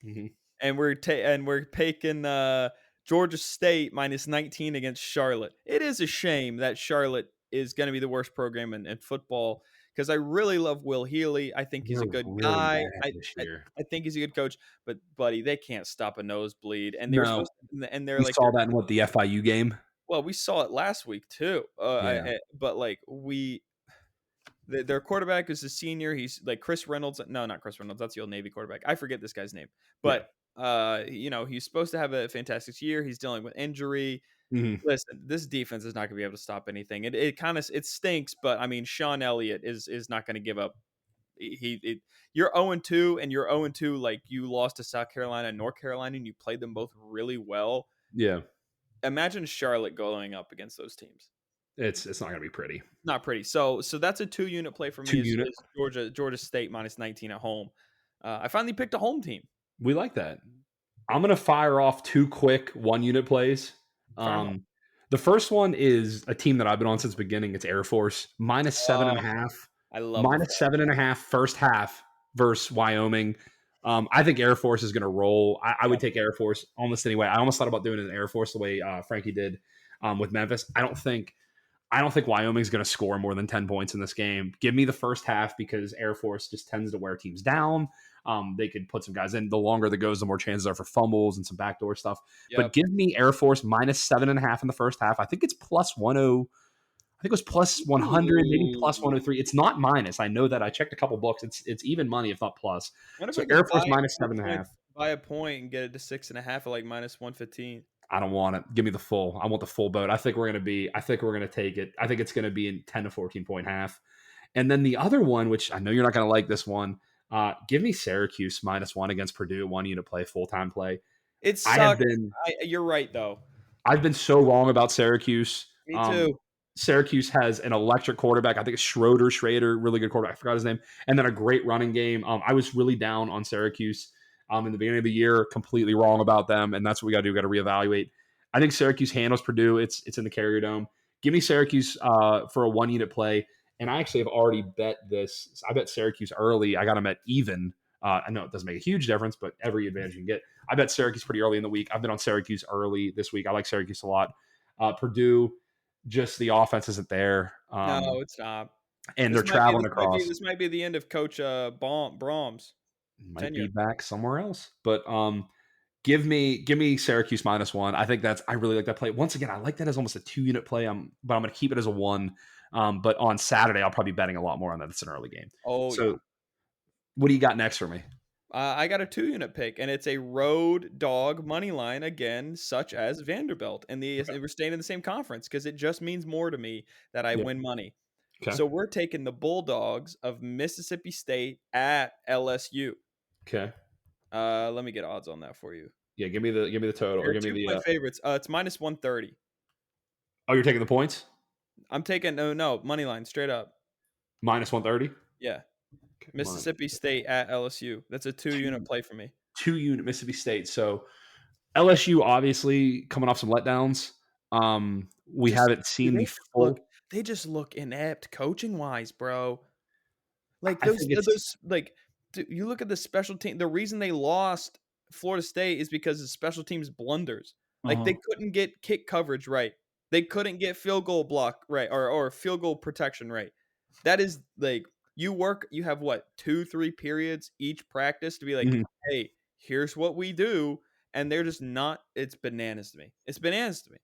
Mm-hmm. And we're taking Georgia State minus 19 against Charlotte. It is a shame that Charlotte is going to be the worst program in football because I really love Will Healy. I think he's a good guy. I think he's a good coach. But buddy, they can't stop a nosebleed. And they're saw that in the FIU game. Well, we saw it last week too. But like their quarterback is a senior. He's like Chris Reynolds. No, not Chris Reynolds. That's the old Navy quarterback. I forget this guy's name. But he's supposed to have a fantastic year. He's dealing with injury. Mm-hmm. Listen, this defense is not going to be able to stop anything. It stinks, but I mean, Sean Elliott is not going to give up. You're 0-2, and you're 0-2 like you lost to South Carolina and North Carolina, and you played them both really well. Yeah. Imagine Charlotte going up against those teams. It's not going to be pretty. Not pretty. So that's a 2-unit play for me. Is Georgia State minus 19 at home. I finally picked a home team. We like that. I'm going to fire off 2 quick 1-unit plays. The first one is a team that I've been on since the beginning. It's Air Force minus 7.5. I love minus 7.5 first half versus Wyoming. I think Air Force is going to roll. I would take Air Force almost anyway. I almost thought about doing an Air Force the way Frankie did with Memphis. I don't think Wyoming's going to score more than 10 points in this game. Give me the first half because Air Force just tends to wear teams down. They could put some guys in. The longer that goes, the more chances are for fumbles and some backdoor stuff. Yep. But give me Air Force minus 7.5 in the first half. I think it's plus 10. I think it was plus 100, maybe plus 103. It's not minus. I know that. I checked a couple books. It's even money, if not plus. So Air Force minus 7.5. Buy a point and get it to 6.5 at like minus 115. I don't want it. Give me the full. I want the full boat. I think we're going to take it. I think it's going to be in 10 to 14 point half. And then the other one, which I know you're not going to like this one, give me Syracuse minus 1 against Purdue, 1-unit play, full-time play. It sucks. You're right, though. I've been so wrong about Syracuse. Me too. Syracuse has an electric quarterback. I think it's Schrader, really good quarterback. I forgot his name. And then a great running game. I was really down on Syracuse in the beginning of the year, completely wrong about them, and that's what we got to do. We got to reevaluate. I think Syracuse handles Purdue. It's in the Carrier Dome. Give me Syracuse for a 1-unit play, and I actually have already bet this. I bet Syracuse early. I got them at even. I know it doesn't make a huge difference, but every advantage you can get. I bet Syracuse pretty early in the week. I've been on Syracuse early this week. I like Syracuse a lot. Purdue, just the offense isn't there. No, it's not. And they're traveling across. This might be the end of Coach Brahms. Might be back somewhere else, but give me Syracuse minus 1. I think I really like that play. Once again, I like that as almost a 2-unit play. But I'm going to keep it as a 1. But on Saturday, I'll probably be betting a lot more on that. It's an early game. Oh yeah. So what do you got next for me? I got a 2-unit pick, and it's a road dog money line again, such as Vanderbilt, and Okay. we're staying in the same conference because it just means more to me that I Yeah. win money. Okay. So we're taking the Bulldogs of Mississippi State at LSU. Okay. Let me get odds on that for you. Yeah. Give me the total, or They're give me the. 2-point favorites. It's minus 130. Oh, you're taking the points. I'm taking no money line straight up. Minus 130. Yeah, Okay. Mississippi State at LSU. That's a 2-unit Two play for me. 2 unit Mississippi State. So LSU obviously coming off some letdowns. We Just haven't dude, seen the full. they just look inept coaching wise, bro. Like I think it's. those like you look at the special team. The reason they lost Florida State is because of special teams blunders. Like they Uh-huh. couldn't get kick coverage right. They couldn't get field goal block right or field goal protection right. That is like you have what 2-3 periods each practice to be like, Mhm. hey, here's what we do, and they're just not. It's bananas to me. It's bananas to me.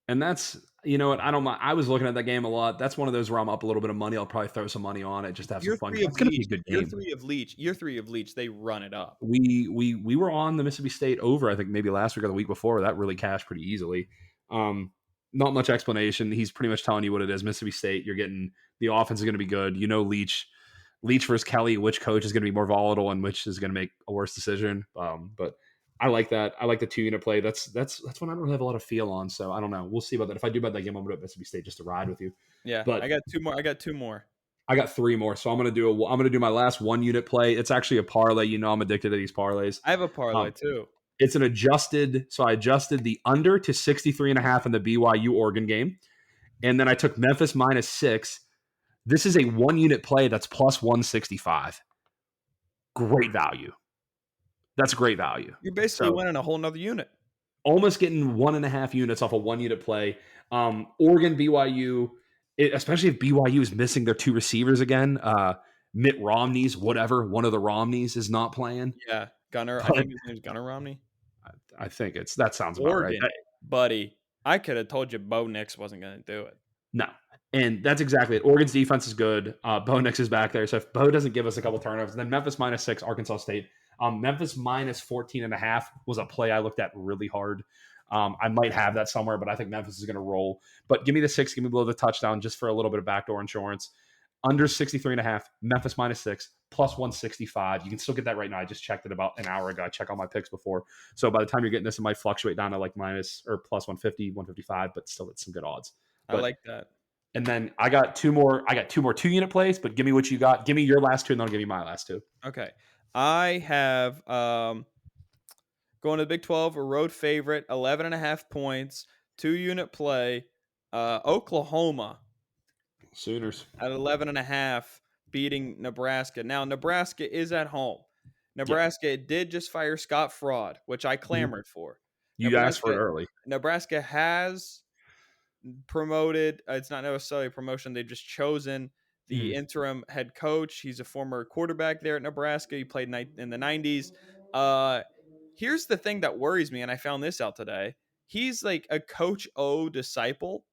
And that's, you know what, I don't mind. I was looking at that game a lot. That's one of those where I'm up a little bit of money. I'll probably throw some money on it just to have some Year fun. three of It's going to be Leach. a good Year game. three of Leach. Year three of Leach. They run it up. We were on the Mississippi State over, I think maybe last week or the week before. That really cashed pretty easily. Not much explanation. He's pretty much telling you what it is. Mississippi State, you're getting the offense is going to be good. You know, Leach versus Kelly, which coach is going to be more volatile and which is going to make a worse decision. But I like that. I like the 2 unit play. That's one I don't have a lot of feel on. So I don't know. We'll see about that. If I do bet that game, I'm going to bet Mississippi State just to ride with you. Yeah, But I got two more. I got two more. I got 3 more. So I'm going to do my last 1 unit play. It's actually a parlay. You know, I'm addicted to these parlays. I have a parlay Um, too. it's an adjusted. So I adjusted the under to 63.5 in the BYU Oregon game. And then I took Memphis -6. This is a 1 unit play that's plus 165. Great value. That's great value. You're basically So winning a whole nother unit. almost getting 1.5 units off a 1 unit play. Oregon, BYU, especially if BYU is missing their 2 receivers again. Mitt Romney's, whatever, one of the Romneys is not playing. Yeah, Gunner. I But think his name's Gunner Romney. I think that sounds about right. Oregon, buddy. I could have told you Bo Nix wasn't going to do it. No. And that's exactly it. Oregon's defense is good. Bo Nix is back there. So if Bo doesn't give us a couple turnovers, then Memphis -6, Arkansas State. Memphis -14.5 was a play I looked at really hard. I might have that somewhere, but I think Memphis is going to roll. But give me the 6, give me below the touchdown just for a little bit of backdoor insurance. Under 63.5, Memphis -6, plus 165. You can still get that right now. I just checked it about an hour ago. I checked all my picks before. So by the time you're getting this, it might fluctuate down to like minus or plus 150, 155, but still it's some good odds. I But like that. and then I got 2 more. I got 2 more 2 unit plays, but give me what you got. Give me your last 2, and then I'll give you my last 2. Okay. I have going to the Big 12, a road favorite, 11.5 points, 2-unit play. Oklahoma Sooners. at 11.5, beating Nebraska. Now, Nebraska is at home. Yeah. Nebraska did just fire Scott Fraud, which I Mm-hmm. clamored for. You asked for it early. Nebraska has promoted. It's not necessarily a promotion. They've just chosen the interim head coach. He's a former quarterback there at Nebraska. He played in the 90s. Here's the thing that worries me, and I found this out today. He's like a Coach O disciple.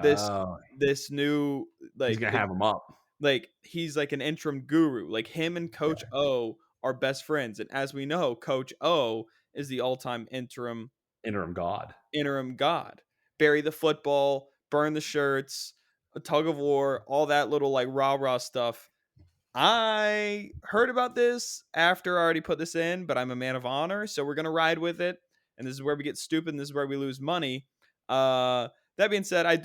This new He's gonna have him up. like he's like an interim guru. Like him and Coach O are best friends, and as we know, Coach O is the all-time interim God. Interim god. Bury the football, burn the shirts, a tug of war, all that little like rah-rah stuff. I heard about this after I already put this in, but I'm a man of honor, so we're gonna ride with it. And this is where we get stupid, and this is where we lose money. That being said, I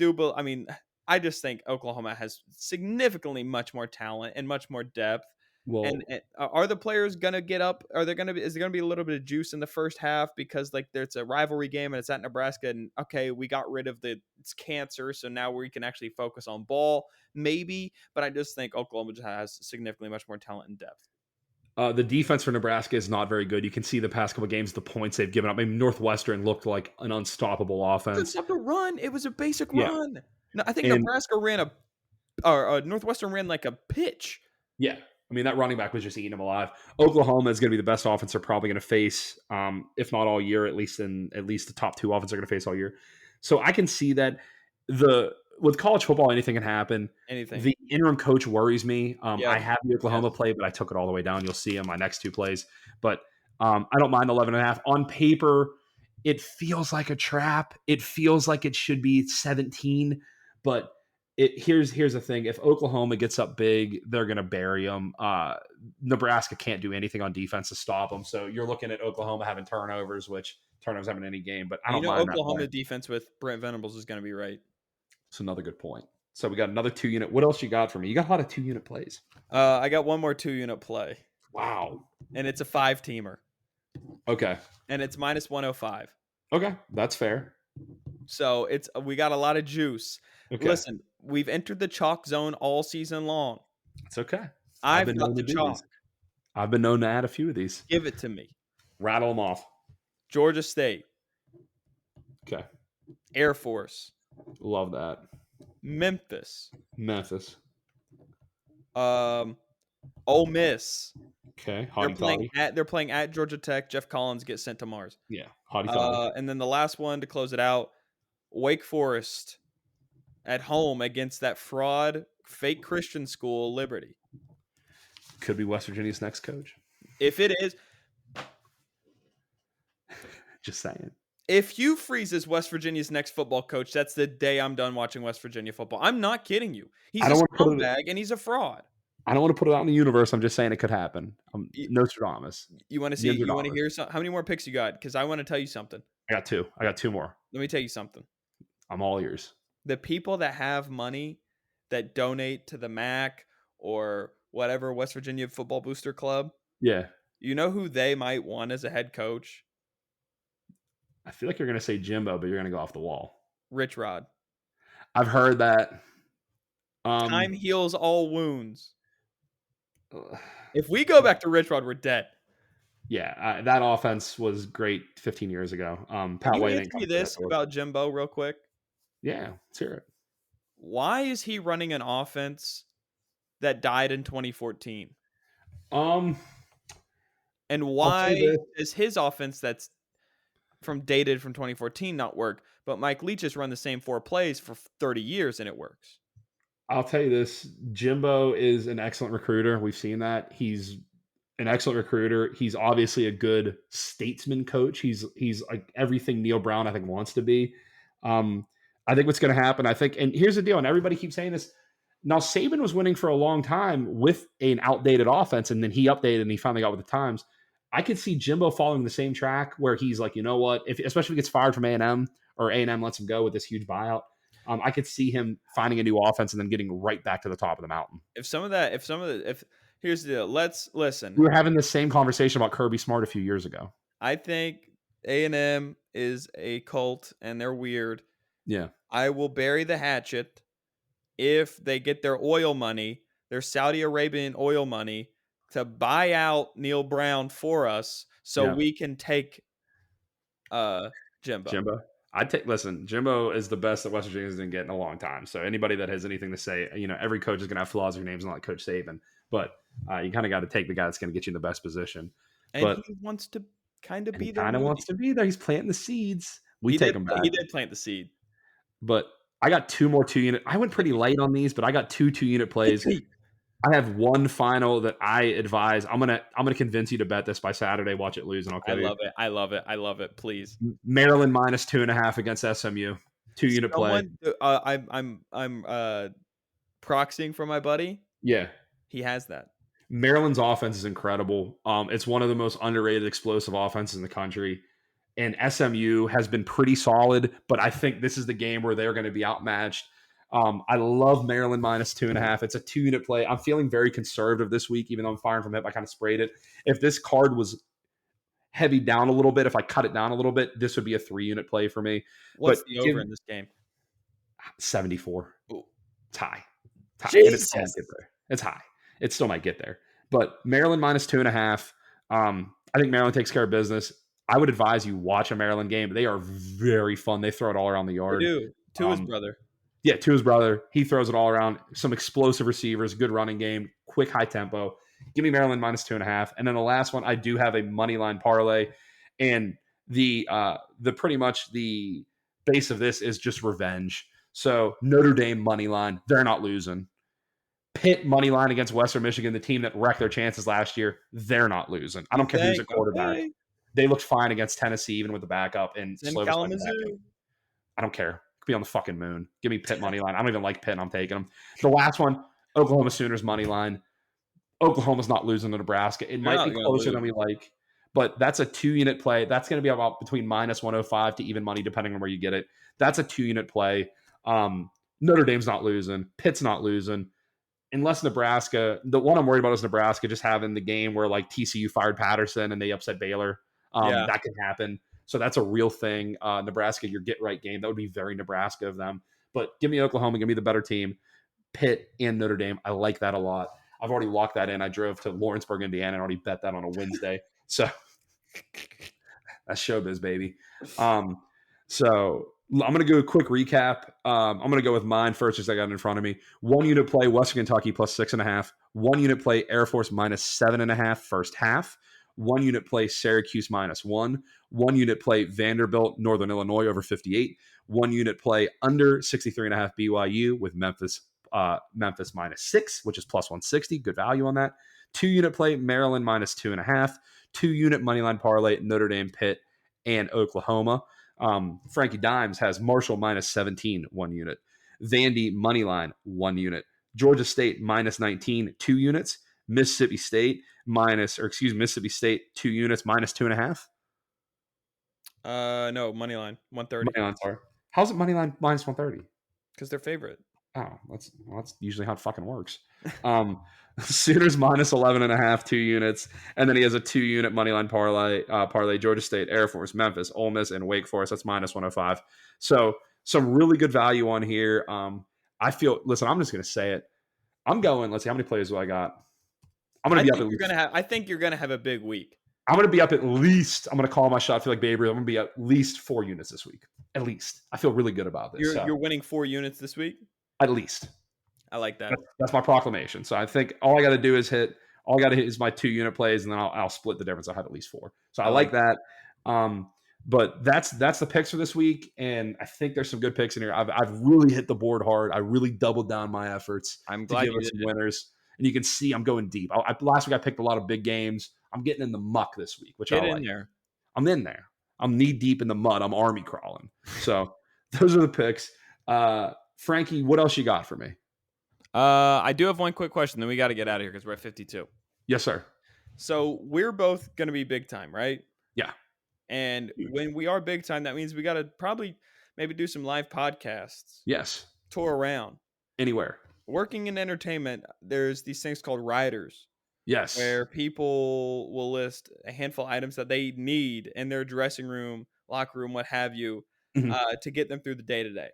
just think Oklahoma has significantly much more talent and much more depth. Well, And are the players gonna get up? Is there gonna be a little bit of juice in the first half because like there's a rivalry game and it's at Nebraska and okay, we got rid of it's cancer, so now we can actually focus on ball, maybe. But I just think Oklahoma has significantly much more talent and depth. the defense for Nebraska is not very good. You can see the past couple of games, the points they've given up. I mean, Northwestern looked like an unstoppable offense. It's not a run. It was a basic Yeah. run. No, I think And- Nebraska Northwestern ran like a pitch. Yeah. I mean, that running back was just eating them alive. Oklahoma is going to be the best offense they're probably going to face, if not all year, at least the top 2 offenses are going to face all year. So I can see that with college football, anything can happen. Anything. The interim coach worries me. Yep. I have the Oklahoma Yes. play, but I took it all the way down. You'll see in my next two plays. But I don't mind 11.5. On paper, it feels like a trap. It feels like it should be 17. But here's the thing. If Oklahoma gets up big, they're going to bury them. Nebraska can't do anything on defense to stop them. So you're looking at Oklahoma having turnovers, which turnovers haven't in any game. But I And don't mind that play. Oklahoma defense with Brent Venables is going to be right. It's another good point. So we got another 2-unit. What else you got for me? You got a lot of 2-unit plays. I got one more 2-unit play. Wow. And it's a 5-teamer. Okay. And it's minus 105. Okay, that's fair. So we got a lot of juice. Okay. Listen, we've entered the chalk zone all season long. It's okay. I've been got known the to do chalk. these. I've been known to add a few of these. Give it to me. Rattle them off. Georgia State. Okay. Air Force. Love that. Memphis. Ole Miss. Okay. They're playing at Georgia Tech. Jeff Collins gets sent to Mars. Yeah. Hotty. And then the last one to close it out, Wake Forest at home against that fraud fake Christian school, Liberty. Could be West Virginia's next coach. If it is, just saying. If Hugh Freeze is West Virginia's next football coach, that's the day I'm done watching West Virginia football. I'm not kidding you. He's a scumbag and he's a fraud. I don't want to put it out in the universe. I'm just saying it could happen. I'm Nostradamus. You want to see? You want to hear something? How many more picks you got? Because I want to tell you something. I got two. I got two more. Let me tell you something. I'm all ears. The people that have money that donate to the MAC or whatever West Virginia Football Booster Club. Yeah. You know who they might want as a head coach? I feel like you're going to say Jimbo, but you're going to go off the wall. Rich Rod. I've heard that. Time heals all wounds. If we go back to Rich Rod, we're dead. Yeah, that offense was great 15 years ago. Pat White. Answer me this about Jimbo real quick. Yeah, let's hear it. Why is he running an offense that died in 2014? And why is his offense that's dated from 2014 not work? But Mike Leach has run the same 4 plays for 30 years and it works. I'll tell you this. Jimbo is an excellent recruiter. We've seen that. He's an excellent recruiter. He's obviously a good statesman coach. He's like everything Neil Brown, I think, wants to be. I think what's going to happen, and here's the deal, and everybody keeps saying this. Now, Saban was winning for a long time with an outdated offense, and then he updated and he finally got with the times. I could see Jimbo following the same track where he's like, you know what, especially if he gets fired from A&M or A&M lets him go with this huge buyout, I could see him finding a new offense and then getting right back to the top of the mountain. Here's the deal. Let's listen. We were having the same conversation about Kirby Smart a few years ago. I think A&M is a cult and they're weird. Yeah. I will bury the hatchet if they get their oil money, their Saudi Arabian oil money, to buy out Neil Brown for us so we can take Jimbo. Listen, Jimbo is the best that West Virginia's going to get in a long time. So anybody that has anything to say, every coach is going to have flaws or names, not like Coach Saban. But you kind of got to take the guy that's going to get you in the best position. And he wants to kind of be there. Kind of wants to be there. He's planting the seeds. We take him back. He did plant the seed. But I got 2 more 2-unit. I went pretty light on these, but I got 2 2-unit plays. I have one final that I advise. I'm gonna convince you to bet this by Saturday. Watch it lose, and I'll kill you. I love it. Please. Maryland minus 2.5 against SMU. 2-unit play. I'm proxying for my buddy. Yeah, he has that. Maryland's offense is incredible. It's one of the most underrated explosive offenses in the country. And SMU has been pretty solid, but I think this is the game where they're going to be outmatched. I love Maryland minus 2.5. It's a 2-unit play. I'm feeling very conservative this week, even though I'm firing from hip. I kind of sprayed it. If this card was heavy down a little bit, if I cut it down a little bit, this would be a 3-unit play for me. What's the over in this game? 74. Ooh. It's high. Jesus. It's high. It still might get there. But Maryland minus 2.5. I think Maryland takes care of business. I would advise you watch a Maryland game. They are very fun. They throw it all around the yard. They do. To his brother. Yeah, to his brother. He throws it all around. Some explosive receivers, good running game, quick, high tempo. Give me Maryland minus 2.5. And then the last one, I do have a money line parlay. And the pretty much the base of this is just revenge. So Notre Dame money line, they're not losing. Pitt money line against Western Michigan, the team that wrecked their chances last year, they're not losing. I You don't care who's think? at quarterback. Okay. They looked fine against Tennessee, even with the backup, and It's in Slovis might be back in. Kalamazoo. I don't care. Could be on the fucking moon. Give me Pitt money line. I don't even like Pitt, and I'm taking them. The last one, Oklahoma Sooners money line. Oklahoma's not losing to Nebraska. It They're might not be going to closer lose. than we like, but that's a 2-unit play. That's going to be about between minus 105 to even money, depending on where you get it. That's a 2-unit play. Notre Dame's not losing. Pitt's not losing. Unless Nebraska, the one I'm worried about is Nebraska just having the game where like TCU fired Patterson and they upset Baylor. Yeah. That could happen. So that's a real thing. Nebraska, your get right game. That would be very Nebraska of them. But give me Oklahoma, give me the better team. Pitt and Notre Dame. I like that a lot. I've already locked that in. I drove to Lawrenceburg, Indiana, and already bet that on a Wednesday. So that's showbiz, baby. So I'm going to go a quick recap. I'm going to go with mine first, as I got it in front of me. 1-unit play, Western Kentucky plus 6.5. 1-unit play, Air Force minus 7.5 first half. 1-unit play, Syracuse minus 1. 1-unit play, Vanderbilt, Northern Illinois over 58. 1-unit play, under 63.5 BYU with Memphis minus 6, which is plus 160. Good value on that. 2-unit play, Maryland minus 2.5. 2-unit moneyline parlay, Notre Dame, Pitt, and Oklahoma. Frankie Dimes has Marshall minus 17, 1 unit. Vandy moneyline, 1 unit. Georgia State minus 19, 2 units. Mississippi State Mississippi State 2 units minus 2.5. No, money line 130. Moneyline, sorry. How's it moneyline minus 130? Because they're favorite. Oh, that's usually how it fucking works. Sooners minus 11.5, 2 units, and then he has a 2-unit moneyline parlay. Georgia State, Air Force, Memphis, Ole Miss, and Wake Forest. That's minus 105. So some really good value on here. I feel. Listen, I'm just going to say it. I'm going. Let's see how many plays do I got. I'm going to be up at least. I think you're gonna have a big week. I'm going to be up at least. I'm going to call my shot. I feel like Babe Ruth. I'm going to be at least 4 units this week. At least. I feel really good about this. You're winning 4 units this week. At least. I like that. That's my proclamation. So I think all I got to do is hit. All I got to hit is my 2-unit plays, and then I'll split the difference. I'll have at least 4. So I like that. But that's the picks for this week, and I think there's some good picks in here. I've really hit the board hard. I really doubled down my efforts. I'm glad to give us some winners, and you can see I'm going deep. Last week I picked a lot of big games. I'm getting in the muck this week, which I like. There. I'm in there. I'm knee deep in the mud. I'm army crawling. So those are the picks. Frankie, what else you got for me? I do have one quick question, then we got to get out of here because we're at 52. Yes, sir. So we're both going to be big time, right? Yeah. And when we are big time, that means we got to probably maybe do some live podcasts. Yes. Tour around. Anywhere. Working in entertainment, there's these things called riders. Yes. Where people will list a handful of items that they need in their dressing room, locker room, what have you, to get them through the day-to-day.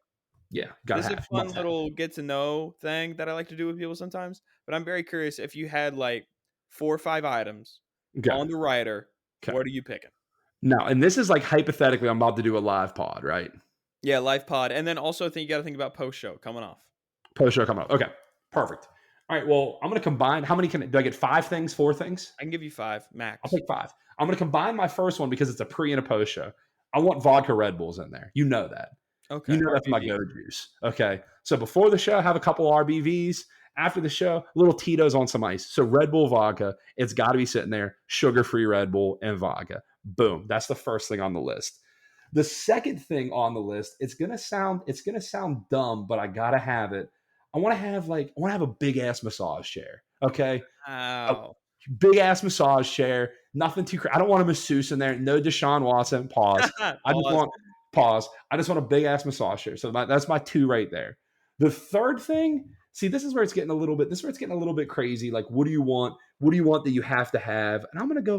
Yeah, this is a fun little get-to-know thing that I like to do with people sometimes. But I'm very curious, if you had like 4 or 5 items on the rider, what are you picking? Now, and this is like hypothetically, I'm about to do a live pod, right? Yeah, live pod. And then also you got to think about post-show coming off. Post-show coming off. Okay, perfect. All right, well, I'm going to combine. How many do I get? 5 things, 4 things? I can give you 5 max. I'll take 5. I'm going to combine my first one because it's a pre and a post show. I want vodka Red Bulls in there. You know that. Okay. You know that's my go-to juice. Okay. So before the show, have a couple RBVs. After the show, little Tito's on some ice. So Red Bull vodka, it's got to be sitting there. Sugar-free Red Bull and vodka. Boom. That's the first thing on the list. The second thing on the list, it's gonna sound dumb, but I gotta have it. I want to have a big ass massage chair. Okay. Wow. Big ass massage chair. Nothing too crazy. I don't want a masseuse in there. No Deshaun Watson. Pause. I just want a big ass massage chair. So that's my 2 right there. The third thing, see, this is where it's getting a little bit crazy. Like, what do you want? What do you want that you have to have? And I'm going to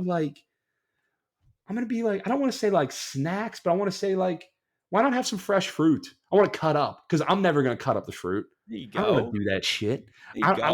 be like, I don't want to say like snacks, but I want to say like, why not have some fresh fruit? I want to cut up because I'm never going to cut up the fruit. There you I don't want to do that shit. I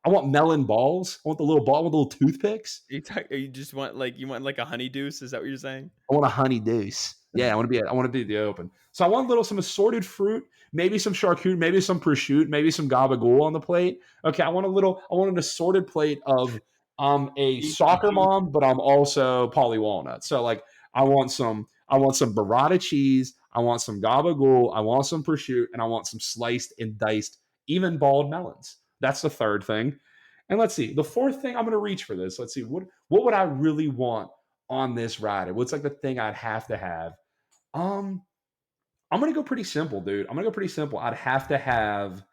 want melon balls. I want the little ball with the little toothpicks. You just want like a honey deuce? Is that what you're saying? I want a honey deuce. Yeah, I want to be the open. So I want some assorted fruit, maybe some charcuterie, maybe some prosciutto, maybe some gabagool on the plate. Okay, I want an assorted plate of a soccer mom, but I'm also Polly Walnut. So like I want some burrata cheese. I want some gabagool. I want some prosciutto, and I want some sliced and diced, even balled melons. That's the third thing. And let's see, the fourth thing, I'm going to reach for this. Let's see, what would I really want on this rider? What's like the thing I'd have to have? Um, I'm gonna go pretty simple, dude. I'm gonna go pretty simple. I'd have to have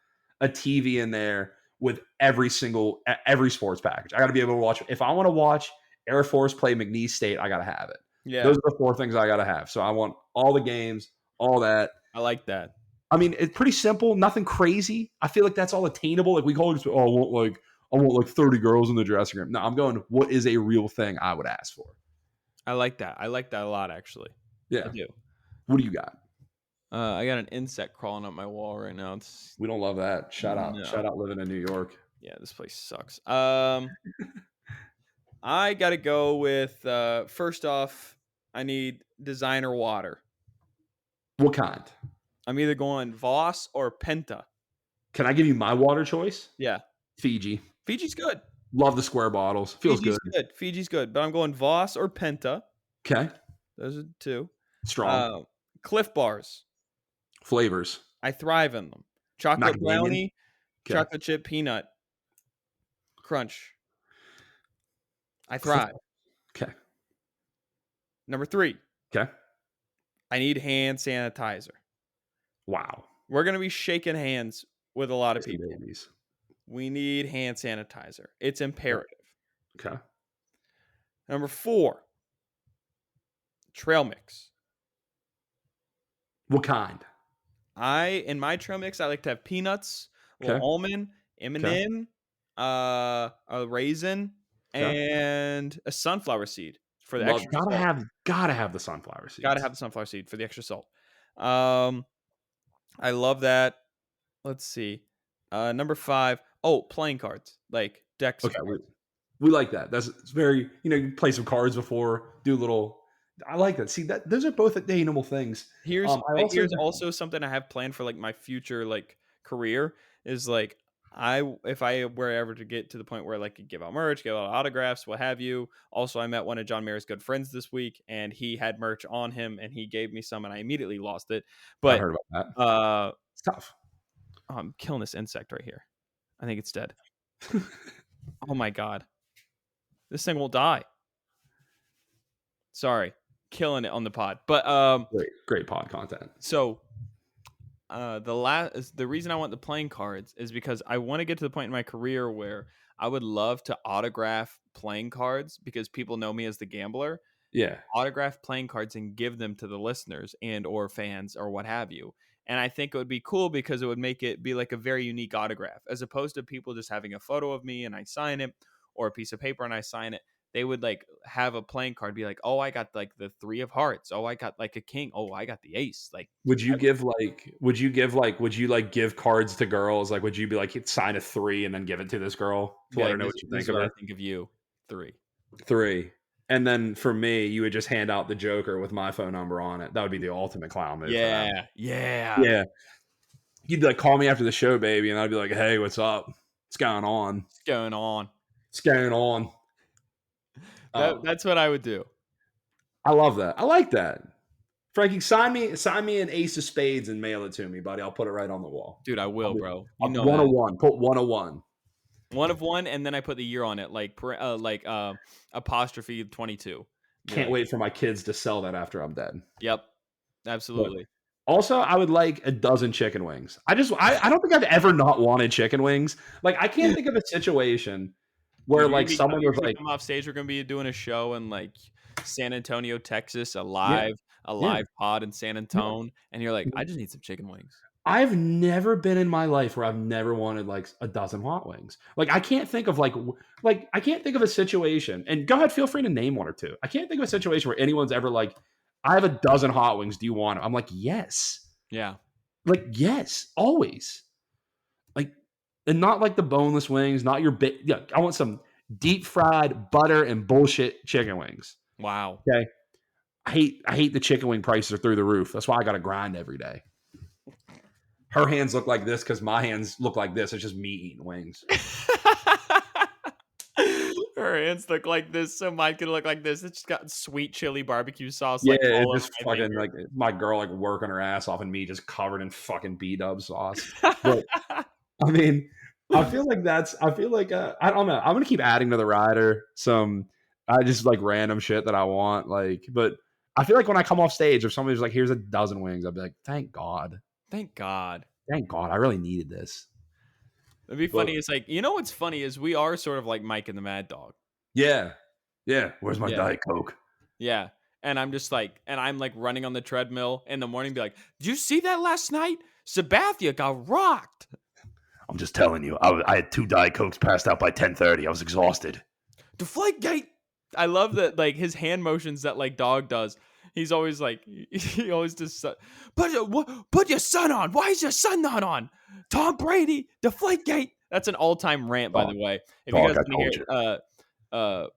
a TV in there with every sports package. I got to be able to watch. If I want to watch Air Force play McNeese State, I got to have it. Yeah, Those are the four things I got to have. So I want all the games, all that. I like that. I mean, it's pretty simple, nothing crazy. I feel like that's all attainable. Like we call it, I want like 30 girls in the dressing room. No, I'm going. What is a real thing I would ask for? I like that. I like that a lot, actually. Yeah. I do. What do you got? I got an insect crawling up my wall right now. We don't love that. Shout out living in New York. Yeah, this place sucks. I gotta go with first off, I need designer water. What kind? I'm either going Voss or Penta. Can I give you my water choice? Yeah, Fiji. Fiji's good. Love the square bottles. Feels Fiji's good. Fiji's good, but I'm going Voss or Penta. Okay. Those are two. Strong. Cliff Bars. Flavors. I thrive in them. Chocolate Macadamia. brownie, Okay. chocolate chip peanut, crunch. I thrive. Okay. Number 3. Okay. I need hand sanitizer. Wow. We're going to be shaking hands with a lot of people. Babies. We need hand sanitizer. It's imperative. Okay. Number 4, trail mix. What kind? In my trail mix, I like to have peanuts, a little almond, M&M, a raisin, and a sunflower seed for the extra salt. Gotta have the sunflower seed. Gotta have the sunflower seed for the extra salt. I love that. Let's see. Number 5. Oh, playing cards, like decks. Okay, we like that. It's very, you play some cards before, do a little. I like that. See, those are both attainable things. Here's also something I have planned for like my future like career is like if I were ever to get to the point where like could give out merch, give out autographs, what have you. Also, I met one of John Mayer's good friends this week, and he had merch on him, and he gave me some, and I immediately lost it. But I heard about that. It's tough. Oh, I'm killing this insect right here. I think it's dead. Oh my god, this thing will die. Sorry, killing it on the pod, but great pod content. So the reason I want the playing cards is because I want to get to the point in my career where I would love to autograph playing cards because people know me as the gambler. Yeah. Autograph playing cards and give them to the listeners and or fans or what have you. And I think it would be cool because it would make it be like a very unique autograph as opposed to people just having a photo of me and I sign it or a piece of paper and I sign it. They would like have a playing card be like, oh, I got like the 3 of hearts. Oh, I got like a king. Oh, I got the ace. Like, would you give cards to girls? Like, would you be like, sign a 3 and then give it to this girl to let her know what you think of her? I think of you. 3. And then for me, you would just hand out the Joker with my phone number on it. That would be the ultimate clown move. Yeah. You'd like call me after the show, baby, and I'd be like, "Hey, what's up? What's going on? That's what I would do. I love that. I like that. Frankie, sign me an ace of spades and mail it to me, buddy. I'll put it right on the wall. Dude, I will, bro. You know, 101. Put 101. 1 of 1, and then I put the year on it, like apostrophe 22. Can't wait for my kids to sell that after I'm dead. Yep, absolutely. But also, I would like a dozen chicken wings. I don't think I've ever not wanted chicken wings. Like, I can't think of a situation where like someone was like, "Come off stage. We're gonna be doing a show in like San Antonio, Texas, a live pod in San Antonio," and you're like, "I just need some chicken wings." I've never been in my life where I've never wanted like a dozen hot wings. Like I can't think of I can't think of a situation. And go ahead, feel free to name 1 or 2. I can't think of a situation where anyone's ever like, I have a dozen hot wings. Do you want them? I'm like, yes. Yeah. Like yes, always. Like, and not like the boneless wings, not your bit. Yeah, I want some deep fried butter and bullshit chicken wings. Wow. Okay. I hate the chicken wing prices are through the roof. That's why I got to grind every day. Her hands look like this because my hands look like this. It's just me eating wings. Her Her hands look like this, so mine can look like this. It's just got sweet chili barbecue sauce Yeah, like it all over just my fucking finger. like my girl like working her ass off and me just covered in fucking B-dub sauce. But I mean, I feel like I don't know. I'm gonna keep adding to the rider some I just like random shit that I want. Like, but I feel like when I come off stage, if somebody's like, here's a dozen wings, I'll be like, thank God. Thank God. Thank God. I really needed this. It'd be But funny. It's like, you know what's funny is we are sort of like Mike and the Mad Dog. yeah. Yeah. Where's my Yeah. Diet Coke? Yeah. And I'm just like, and I'm like running on the treadmill in the morning, be like, did you see that last night? Sabathia got rocked. I'm just telling you. I had 2 Diet Cokes passed out by 10:30. I was exhausted. Deflategate. I love that, like his hand motions that like Dog does. He's always like, he always just put your son on. Why is your son not on? Tom Brady, Deflategate. That's an all-time rant, by Dog. the way. If you Dog, guys I want to told hear you.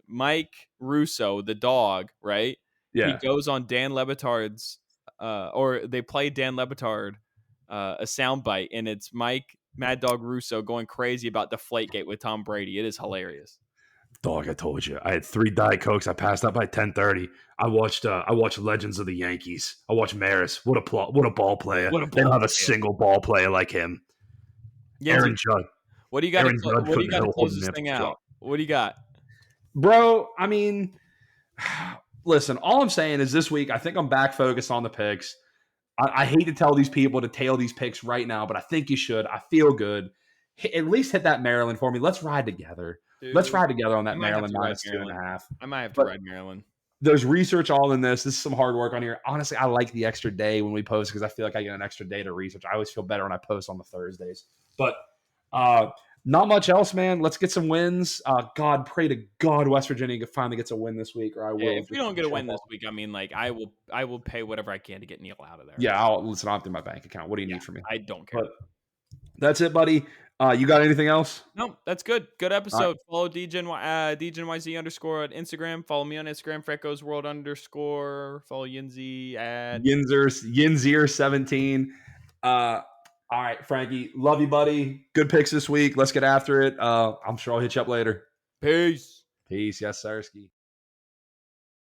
Mike Russo, the dog, right? He Yeah. goes on Dan Lebitard's, or they play Dan Lebitard a soundbite, and it's Mike Mad Dog Russo going crazy about Deflategate with Tom Brady. It is hilarious. Dog, I told you. I had 3 Diet Cokes. I passed out by 10:30. I watched Legends of the Yankees. I watched Maris. What a ball player. What a They don't ball have a player. single ball player like him. Yinzy, Aaron Judge. what do you got to Aaron Judge what do you couldn't got to hold close an this empty thing shot. out? What do you got? Bro, I mean, listen, all I'm saying is this week, I think I'm back focused on the picks. I hate to tell these people to tail these picks right now, but I think you should. I feel good. At least hit that Maryland for me. Let's ride together. Let's Dude, ride together on I that might have Maryland to ride minus Maryland. 2.5. I might have to But ride Maryland. there's research all in this. This is some hard work on here. Honestly, I like the extra day when we post because I feel like I get an extra day to research. I always feel better when I post on the Thursdays. But not much else, man. Let's get some wins. God, pray to God West Virginia finally gets a win this week, or I Yeah, will if we just don't get a jump win this off. week, I mean, like I will pay whatever I can to get Neil out of there. Yeah, I'll listen. I'll do my bank account. What do you Yeah, need from me? I don't care. But that's it, buddy. You got anything else? No, that's good. Good All right. episode. Follow DJNYZ underscore on Instagram. Follow me on Instagram, Franco's World underscore. Follow Yinzy at Yinzier 17. All right, Frankie. Love you, buddy. Good picks this week. Let's get after it. I'm sure I'll hit you up later. Peace. Peace. Yes, Sirski.